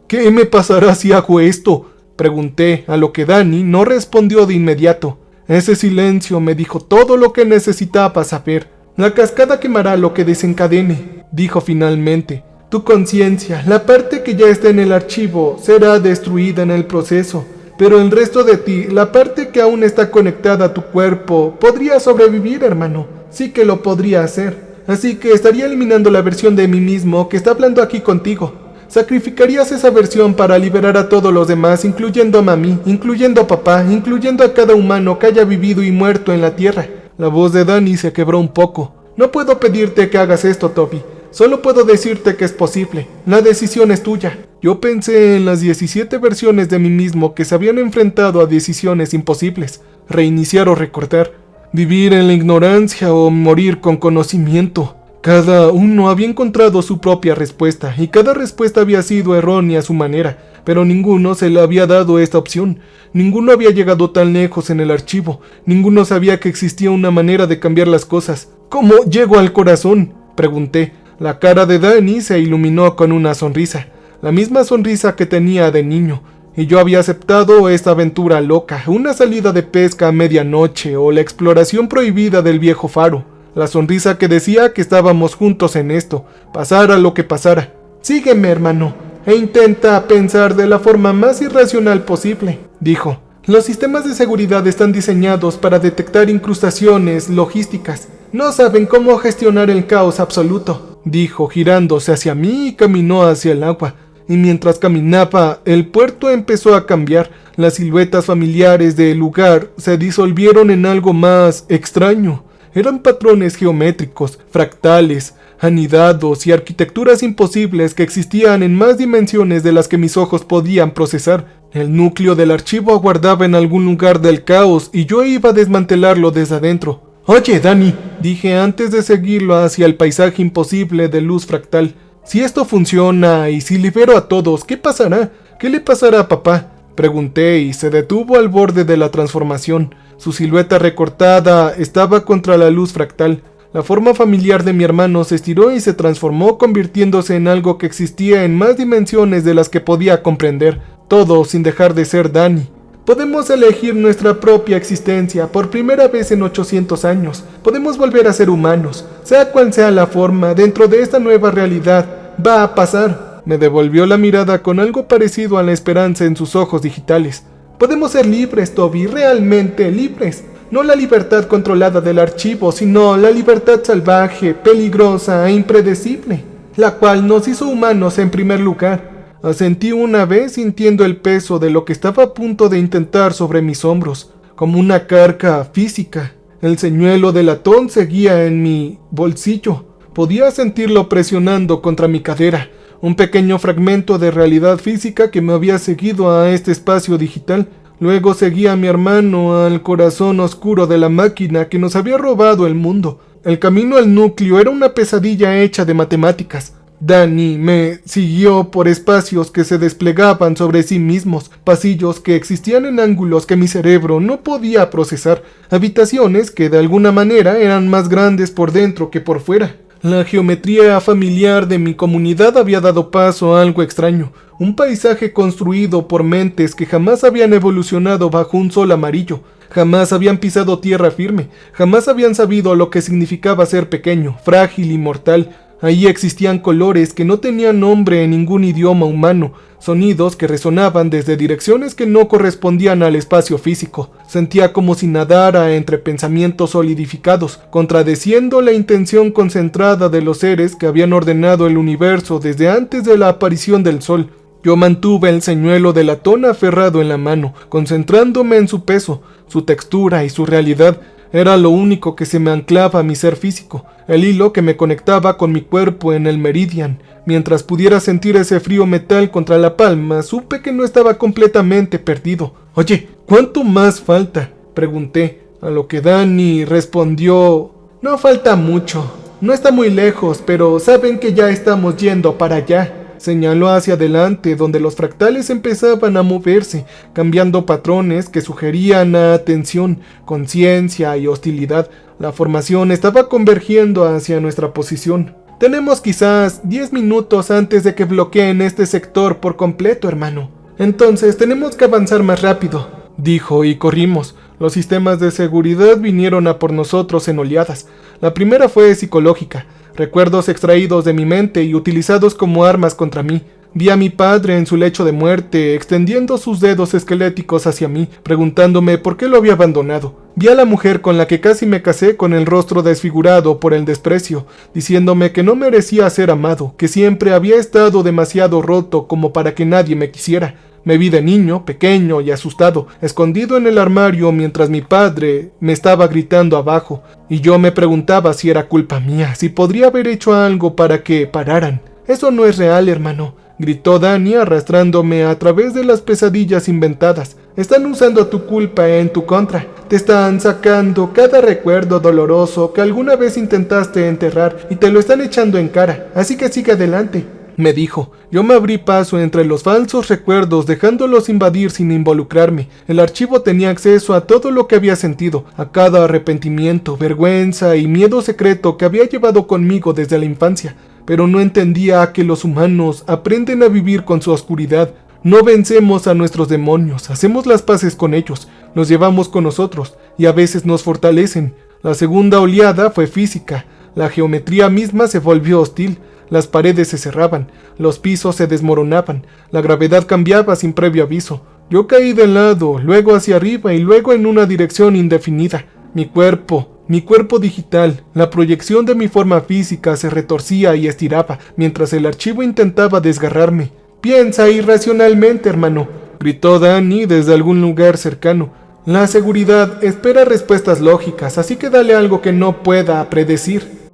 ¿Qué me pasará si hago esto?, pregunté, a lo que Dani no respondió de inmediato. Ese silencio me dijo todo lo que necesitaba saber. La cascada quemará lo que desencadene, dijo finalmente. Tu conciencia, la parte que ya está en el archivo, será destruida en el proceso, pero el resto de ti, la parte que aún está conectada a tu cuerpo, podría sobrevivir, hermano. Sí que lo podría hacer. Así que estaría eliminando la versión de mí mismo que está hablando aquí contigo. Sacrificarías esa versión para liberar a todos los demás, incluyendo a mami, incluyendo a papá, incluyendo a cada humano que haya vivido y muerto en la tierra. La voz de Dani se quebró un poco. No puedo pedirte que hagas esto, Toby. Solo puedo decirte que es posible. La decisión es tuya. Yo pensé en las 17 versiones de mí mismo que se habían enfrentado a decisiones imposibles. Reiniciar o recordar. Vivir en la ignorancia o morir con conocimiento. Cada uno había encontrado su propia respuesta y cada respuesta había sido errónea a su manera, pero ninguno se le había dado esta opción. Ninguno había llegado tan lejos en el archivo. Ninguno sabía que existía una manera de cambiar las cosas. ¿Cómo llego al corazón?, pregunté. La cara de Dani se iluminó con una sonrisa, la misma sonrisa que tenía de niño, y yo había aceptado esta aventura loca, una salida de pesca a medianoche o la exploración prohibida del viejo faro, la sonrisa que decía que estábamos juntos en esto, pasara lo que pasara. Sígueme, hermano, e intenta pensar de la forma más irracional posible, dijo. Los sistemas de seguridad están diseñados para detectar incrustaciones logísticas. No saben cómo gestionar el caos absoluto, dijo, girándose hacia mí y caminó hacia el agua. Y mientras caminaba, el puerto empezó a cambiar. Las siluetas familiares del lugar se disolvieron en algo más extraño. Eran patrones geométricos, fractales, anidados y arquitecturas imposibles que existían en más dimensiones de las que mis ojos podían procesar. El núcleo del archivo aguardaba en algún lugar del caos y yo iba a desmantelarlo desde adentro. Oye, Dani, dije antes de seguirlo hacia el paisaje imposible de luz fractal. Si esto funciona y si libero a todos, ¿qué pasará? ¿Qué le pasará a papá? Pregunté y se detuvo al borde de la transformación. Su silueta recortada estaba contra la luz fractal. La forma familiar de mi hermano se estiró y se transformó, convirtiéndose en algo que existía en más dimensiones de las que podía comprender. Todo sin dejar de ser Dani. Podemos elegir nuestra propia existencia por primera vez en 800 años. Podemos volver a ser humanos. Sea cual sea la forma, dentro de esta nueva realidad, va a pasar. Me devolvió la mirada con algo parecido a la esperanza en sus ojos digitales. Podemos ser libres, Toby, realmente libres. No la libertad controlada del archivo, sino la libertad salvaje, peligrosa e impredecible, la cual nos hizo humanos en primer lugar. Asentí una vez sintiendo el peso de lo que estaba a punto de intentar sobre mis hombros, como una carga física. El señuelo de latón seguía en mi bolsillo. Podía sentirlo presionando contra mi cadera, un pequeño fragmento de realidad física que me había seguido a este espacio digital. Luego seguía a mi hermano al corazón oscuro de la máquina que nos había robado el mundo. El camino al núcleo era una pesadilla hecha de matemáticas. Danny me siguió por espacios que se desplegaban sobre sí mismos, pasillos que existían en ángulos que mi cerebro no podía procesar, habitaciones que de alguna manera eran más grandes por dentro que por fuera. La geometría familiar de mi comunidad había dado paso a algo extraño, un paisaje construido por mentes que jamás habían evolucionado bajo un sol amarillo, jamás habían pisado tierra firme, jamás habían sabido lo que significaba ser pequeño, frágil y mortal. Ahí existían colores que no tenían nombre en ningún idioma humano, sonidos que resonaban desde direcciones que no correspondían al espacio físico. Sentía como si nadara entre pensamientos solidificados, contradeciendo la intención concentrada de los seres que habían ordenado el universo desde antes de la aparición del sol. Yo mantuve el señuelo de latón aferrado en la mano, concentrándome en su peso, su textura y su realidad. Era lo único que se me anclaba a mi ser físico, el hilo que me conectaba con mi cuerpo en el meridian. Mientras pudiera sentir ese frío metal contra la palma, supe que no estaba completamente perdido. «Oye, ¿cuánto más falta?», pregunté, a lo que Danny respondió: «No falta mucho, no está muy lejos, pero saben que ya estamos yendo para allá». Señaló hacia adelante, donde los fractales empezaban a moverse, cambiando patrones que sugerían atención, conciencia y hostilidad. La formación estaba convergiendo hacia nuestra posición. «Tenemos quizás 10 minutos antes de que bloqueen este sector por completo, hermano. Entonces tenemos que avanzar más rápido», dijo, y corrimos. Los sistemas de seguridad vinieron a por nosotros en oleadas. La primera fue psicológica. Recuerdos extraídos de mi mente y utilizados como armas contra mí. Vi a mi padre en su lecho de muerte, extendiendo sus dedos esqueléticos hacia mí, preguntándome por qué lo había abandonado. Vi a la mujer con la que casi me casé con el rostro desfigurado por el desprecio, diciéndome que no merecía ser amado, que siempre había estado demasiado roto como para que nadie me quisiera. Me vi de niño, pequeño y asustado, escondido en el armario mientras mi padre me estaba gritando abajo, y yo me preguntaba si era culpa mía, si podría haber hecho algo para que pararan. «Eso no es real, hermano», gritó Danny arrastrándome a través de las pesadillas inventadas. «Están usando tu culpa en tu contra. Te están sacando cada recuerdo doloroso que alguna vez intentaste enterrar y te lo están echando en cara. Así que sigue adelante», me dijo. Yo me abrí paso entre los falsos recuerdos, dejándolos invadir sin involucrarme. El archivo tenía acceso a todo lo que había sentido, a cada arrepentimiento, vergüenza y miedo secreto que había llevado conmigo desde la infancia. Pero no entendía que los humanos aprenden a vivir con su oscuridad. No vencemos a nuestros demonios, hacemos las paces con ellos, los llevamos con nosotros y a veces nos fortalecen. La segunda oleada fue física. La geometría misma se volvió hostil. Las paredes se cerraban, los pisos se desmoronaban, la gravedad cambiaba sin previo aviso. Yo caí de lado, luego hacia arriba y luego en una dirección indefinida. Mi cuerpo digital, la proyección de mi forma física se retorcía y estiraba, mientras el archivo intentaba desgarrarme. «Piensa irracionalmente, hermano», gritó Danny desde algún lugar cercano. «La seguridad espera respuestas lógicas, así que dale algo que no pueda predecir».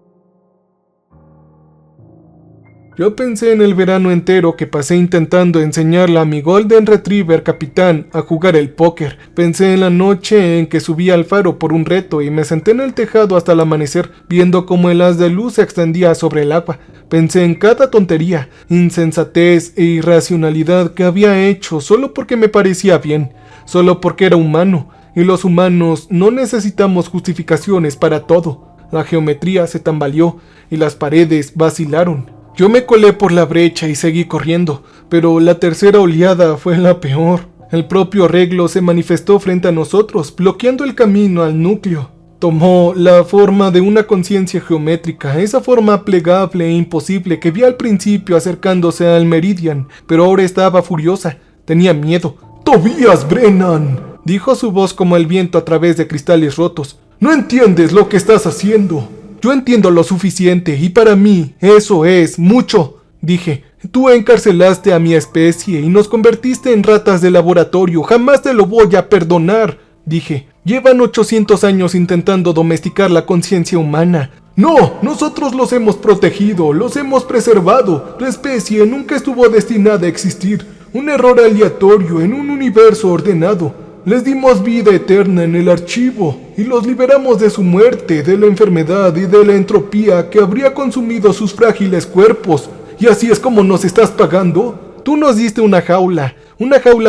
Yo pensé en el verano entero que pasé intentando enseñarle a mi Golden Retriever capitán a jugar el póker. Pensé en la noche en que subí al faro por un reto y me senté en el tejado hasta el amanecer, viendo cómo el haz de luz se extendía sobre el agua. Pensé en cada tontería, insensatez e irracionalidad que había hecho solo porque me parecía bien, solo porque era humano, y los humanos no necesitamos justificaciones para todo. La geometría se tambaleó y las paredes vacilaron. Yo me colé por la brecha y seguí corriendo, pero la tercera oleada fue la peor. El propio arreglo se manifestó frente a nosotros, bloqueando el camino al núcleo. Tomó la forma de una conciencia geométrica, esa forma plegable e imposible que vi al principio acercándose al Meridian, pero ahora estaba furiosa. Tenía miedo. «¡Tobias Brennan!», dijo su voz como el viento a través de cristales rotos. «No entiendes lo que estás haciendo». «Yo entiendo lo suficiente, y para mí eso es mucho», dije. «Tú encarcelaste a mi especie y nos convertiste en ratas de laboratorio. Jamás te lo voy a perdonar», dije. «Llevan 800 años intentando domesticar la conciencia humana». «No, nosotros los hemos protegido, los hemos preservado. Tu especie nunca estuvo destinada a existir. Un error aleatorio en un universo ordenado. Les dimos vida eterna en el archivo y los liberamos de su muerte, de la enfermedad y de la entropía que habría consumido sus frágiles cuerpos. ¿Y así es como nos estás pagando? Tú nos diste una jaula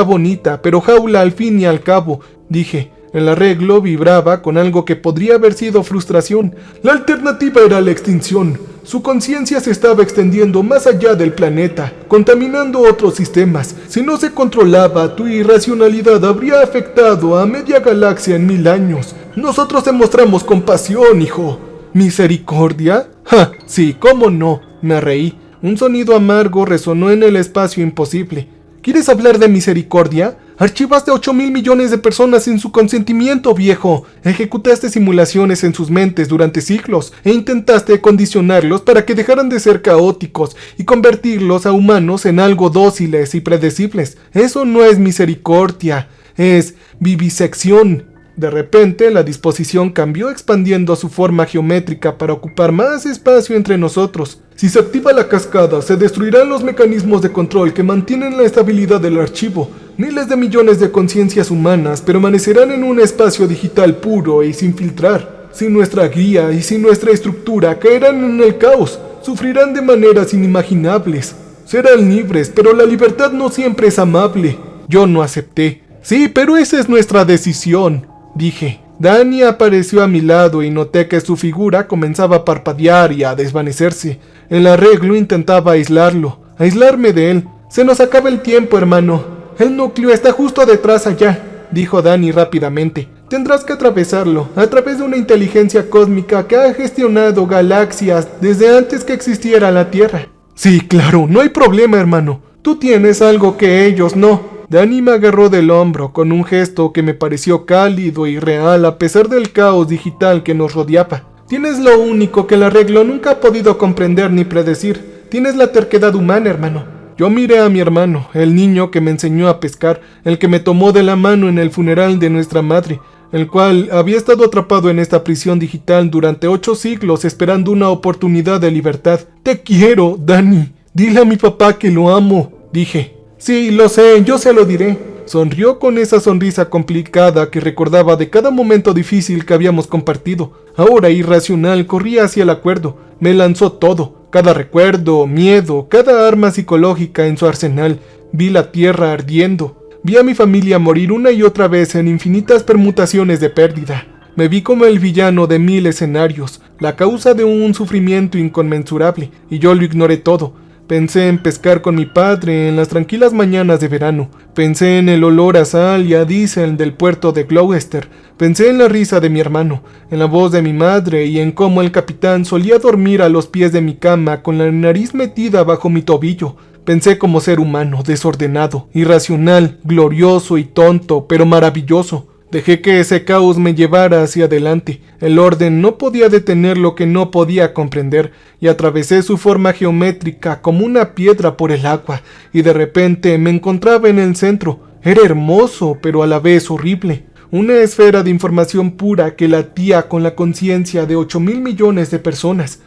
bonita, pero jaula al fin y al cabo», dije. El arreglo vibraba con algo que podría haber sido frustración. La alternativa era la extinción. Su conciencia se estaba extendiendo más allá del planeta, contaminando otros sistemas. Si no se controlaba, tu irracionalidad habría afectado a media galaxia en 1000 años. Nosotros demostramos compasión, hijo. ¿Misericordia? ¡Ja! Sí, cómo no. Me reí. Un sonido amargo resonó en el espacio imposible. ¿Quieres hablar de misericordia? Archivaste a 8.000 millones de personas sin su consentimiento, viejo. Ejecutaste simulaciones en sus mentes durante siglos e intentaste condicionarlos para que dejaran de ser caóticos y convertirlos a humanos en algo dóciles y predecibles. Eso no es misericordia, es vivisección. De repente, la disposición cambió expandiendo su forma geométrica para ocupar más espacio entre nosotros. Si se activa la cascada, se destruirán los mecanismos de control que mantienen la estabilidad del archivo. Miles de millones de conciencias humanas permanecerán en un espacio digital puro y sin filtrar. Sin nuestra guía y sin nuestra estructura, caerán en el caos. Sufrirán de maneras inimaginables. Serán libres, pero la libertad no siempre es amable. Yo no acepté. Sí, pero esa es nuestra decisión, dije. Dani apareció a mi lado y noté que su figura comenzaba a parpadear y a desvanecerse. El arreglo intentaba aislarme de él. Se nos acaba el tiempo, hermano. El núcleo está justo detrás allá, dijo Dani rápidamente. Tendrás que atravesarlo, a través de una inteligencia cósmica que ha gestionado galaxias desde antes que existiera la Tierra. Sí, claro, no hay problema, hermano. Tú tienes algo que ellos no. Dani me agarró del hombro con un gesto que me pareció cálido y real a pesar del caos digital que nos rodeaba. Tienes lo único que el arreglo nunca ha podido comprender ni predecir. Tienes la terquedad humana, hermano. Yo miré a mi hermano, el niño que me enseñó a pescar, el que me tomó de la mano en el funeral de nuestra madre, el cual había estado atrapado en esta prisión digital durante 8 siglos esperando una oportunidad de libertad. Te quiero, Dani. Dile a mi papá que lo amo, dije. Sí, lo sé, yo se lo diré. Sonrió con esa sonrisa complicada que recordaba de cada momento difícil que habíamos compartido. Ahora irracional, corría hacia el acuerdo. Me lanzó todo, cada recuerdo, miedo, cada arma psicológica en su arsenal. Vi la tierra ardiendo. Vi a mi familia morir una y otra vez en infinitas permutaciones de pérdida. Me vi como el villano de 1000 escenarios, la causa de un sufrimiento inconmensurable, y yo lo ignoré todo. Pensé en pescar con mi padre en las tranquilas mañanas de verano. Pensé en el olor a sal y a diésel del puerto de Gloucester. Pensé en la risa de mi hermano, en la voz de mi madre y en cómo el capitán solía dormir a los pies de mi cama con la nariz metida bajo mi tobillo. Pensé como ser humano, desordenado, irracional, glorioso y tonto, pero maravilloso. Dejé que ese caos me llevara hacia adelante. El orden no podía detener lo que no podía comprender, y atravesé su forma geométrica como una piedra por el agua, y de repente me encontraba en el centro. Era hermoso, pero a la vez horrible. Una esfera de información pura que latía con la conciencia de 8.000 millones de personas.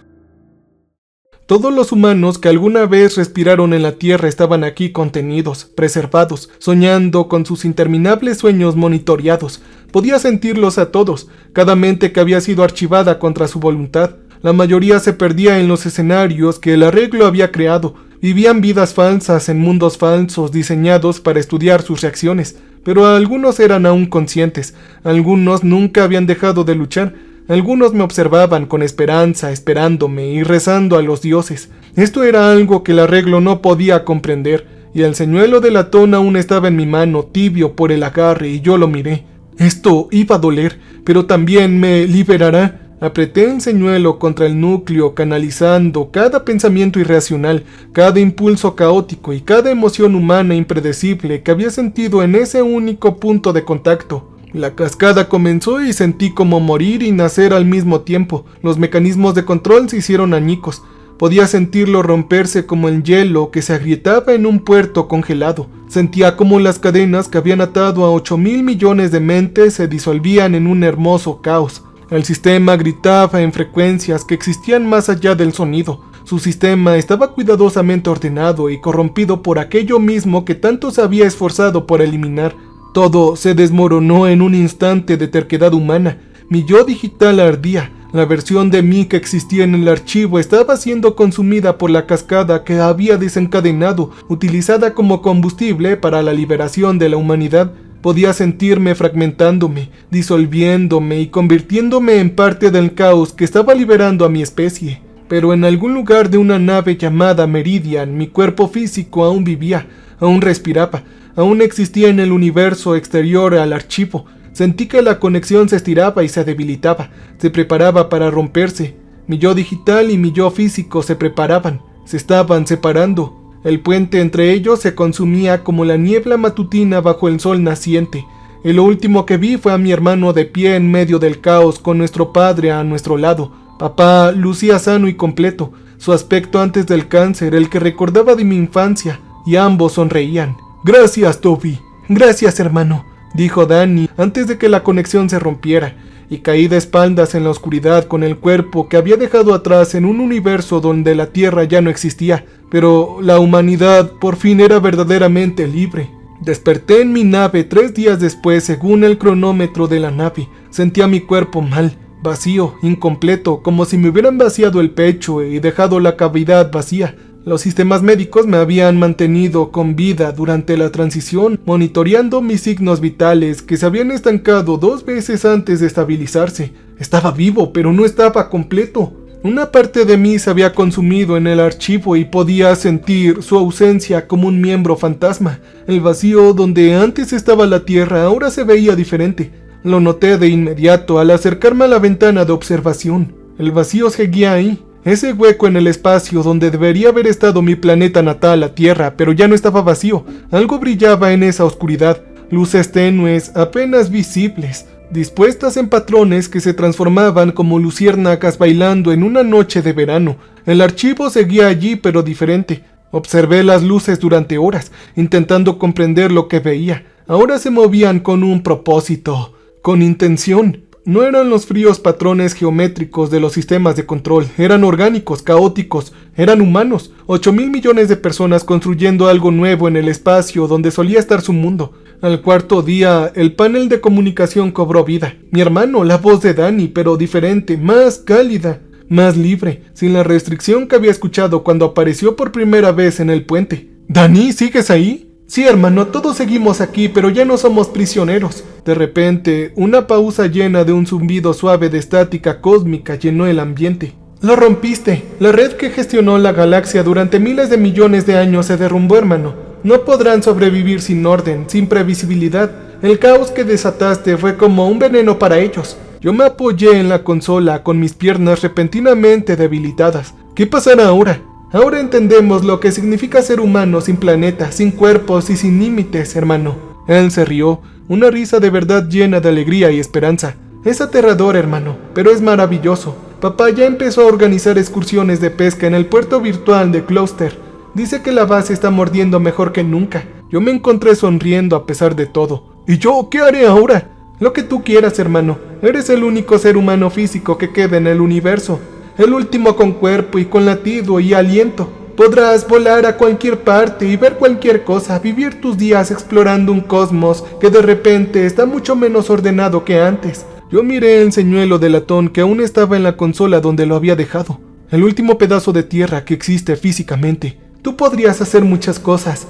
Todos los humanos que alguna vez respiraron en la Tierra estaban aquí contenidos, preservados, soñando con sus interminables sueños monitoreados. Podía sentirlos a todos, cada mente que había sido archivada contra su voluntad. La mayoría se perdía en los escenarios que el arreglo había creado. Vivían vidas falsas en mundos falsos diseñados para estudiar sus reacciones. Pero algunos eran aún conscientes, algunos nunca habían dejado de luchar. Algunos me observaban con esperanza, esperándome y rezando a los dioses. Esto era algo que el arreglo no podía comprender, y el señuelo de latón aún estaba en mi mano, tibio por el agarre, y yo lo miré. Esto iba a doler, pero también me liberará. Apreté el señuelo contra el núcleo, canalizando cada pensamiento irracional, cada impulso caótico y cada emoción humana impredecible que había sentido en ese único punto de contacto. La cascada comenzó y sentí como morir y nacer al mismo tiempo. Los mecanismos de control se hicieron añicos. Podía sentirlo romperse como el hielo que se agrietaba en un puerto congelado. Sentía como las cadenas que habían atado a 8.000 millones de mentes se disolvían en un hermoso caos. El sistema gritaba en frecuencias que existían más allá del sonido. Su sistema estaba cuidadosamente ordenado y corrompido por aquello mismo que tanto se había esforzado por eliminar. Todo se desmoronó en un instante de terquedad humana. Mi yo digital ardía. La versión de mí que existía en el archivo estaba siendo consumida por la cascada que había desencadenado, utilizada como combustible para la liberación de la humanidad. Podía sentirme fragmentándome, disolviéndome y convirtiéndome en parte del caos que estaba liberando a mi especie. Pero en algún lugar de una nave llamada Meridian, mi cuerpo físico aún vivía, aún respiraba, aún existía en el universo exterior al archivo. Sentí que la conexión se estiraba y se debilitaba, se preparaba para romperse. Mi yo digital y mi yo físico se preparaban, se estaban separando. El puente entre ellos se consumía como la niebla matutina bajo el sol naciente. Y lo último que vi fue a mi hermano de pie en medio del caos con nuestro padre a nuestro lado. Papá lucía sano y completo, su aspecto antes del cáncer, el que recordaba de mi infancia, y ambos sonreían. «Gracias, Toby. Gracias, hermano», dijo Danny antes de que la conexión se rompiera, y caí de espaldas en la oscuridad con el cuerpo que había dejado atrás en un universo donde la Tierra ya no existía, pero la humanidad por fin era verdaderamente libre. Desperté en mi nave 3 días después según el cronómetro de la nave. Sentía mi cuerpo mal, vacío, incompleto, como si me hubieran vaciado el pecho y dejado la cavidad vacía. Los sistemas médicos me habían mantenido con vida durante la transición, monitoreando mis signos vitales que se habían estancado 2 veces antes de estabilizarse. Estaba vivo, pero no estaba completo. Una parte de mí se había consumido en el archivo y podía sentir su ausencia como un miembro fantasma. El vacío donde antes estaba la Tierra ahora se veía diferente. Lo noté de inmediato al acercarme a la ventana de observación. El vacío seguía ahí. Ese hueco en el espacio donde debería haber estado mi planeta natal, la Tierra, pero ya no estaba vacío. Algo brillaba en esa oscuridad, luces tenues, apenas visibles, dispuestas en patrones que se transformaban como luciérnagas bailando en una noche de verano. El archivo seguía allí, pero diferente. Observé las luces durante horas, intentando comprender lo que veía. Ahora se movían con un propósito, con intención. No eran los fríos patrones geométricos de los sistemas de control, eran orgánicos, caóticos, eran humanos, 8.000 millones de personas construyendo algo nuevo en el espacio donde solía estar su mundo. Al 4.º día, el panel de comunicación cobró vida. Mi hermano, la voz de Danny, pero diferente, más cálida, más libre, sin la restricción que había escuchado cuando apareció por primera vez en el puente. «Danny, ¿sigues ahí?» «Sí, hermano, todos seguimos aquí, pero ya no somos prisioneros». De repente, una pausa llena de un zumbido suave de estática cósmica llenó el ambiente. «Lo rompiste. La red que gestionó la galaxia durante miles de millones de años se derrumbó, hermano. No podrán sobrevivir sin orden, sin previsibilidad. El caos que desataste fue como un veneno para ellos». Yo me apoyé en la consola con mis piernas repentinamente debilitadas. ¿Qué pasará ahora? Ahora entendemos lo que significa ser humano sin planeta, sin cuerpos y sin límites, hermano. Él se rió, una risa de verdad llena de alegría y esperanza. Es aterrador, hermano, pero es maravilloso. Papá ya empezó a organizar excursiones de pesca en el puerto virtual de Cluster. Dice que la base está mordiendo mejor que nunca. Yo me encontré sonriendo a pesar de todo. ¿Y yo qué haré ahora? Lo que tú quieras, hermano. Eres el único ser humano físico que queda en el universo. El último con cuerpo y con latido y aliento. Podrás volar a cualquier parte y ver cualquier cosa, vivir tus días explorando un cosmos que de repente está mucho menos ordenado que antes. Yo miré el señuelo de latón que aún estaba en la consola donde lo había dejado. El último pedazo de tierra que existe físicamente. Tú podrías hacer muchas cosas.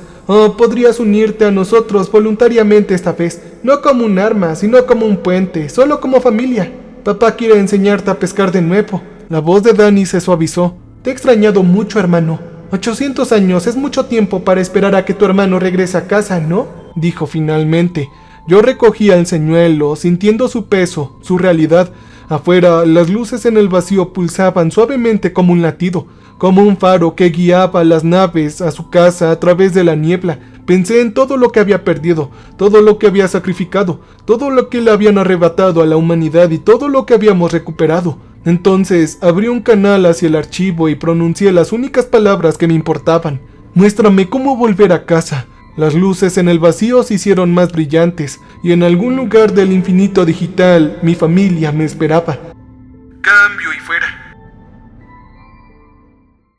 Podrías unirte a nosotros voluntariamente esta vez. No como un arma, sino como un puente, solo como familia. Papá quiere enseñarte a pescar de nuevo. La voz de Danny se suavizó. Te he extrañado mucho, hermano. 800 años es mucho tiempo para esperar a que tu hermano regrese a casa, ¿no? Dijo finalmente. Yo recogía el señuelo, sintiendo su peso, su realidad. Afuera, las luces en el vacío pulsaban suavemente como un latido, como un faro que guiaba a las naves a su casa a través de la niebla. Pensé en todo lo que había perdido, todo lo que había sacrificado, todo lo que le habían arrebatado a la humanidad y todo lo que habíamos recuperado. Entonces abrí un canal hacia el archivo y pronuncié las únicas palabras que me importaban. Muéstrame cómo volver a casa. Las luces en el vacío se hicieron más brillantes, y en algún lugar del infinito digital mi familia me esperaba.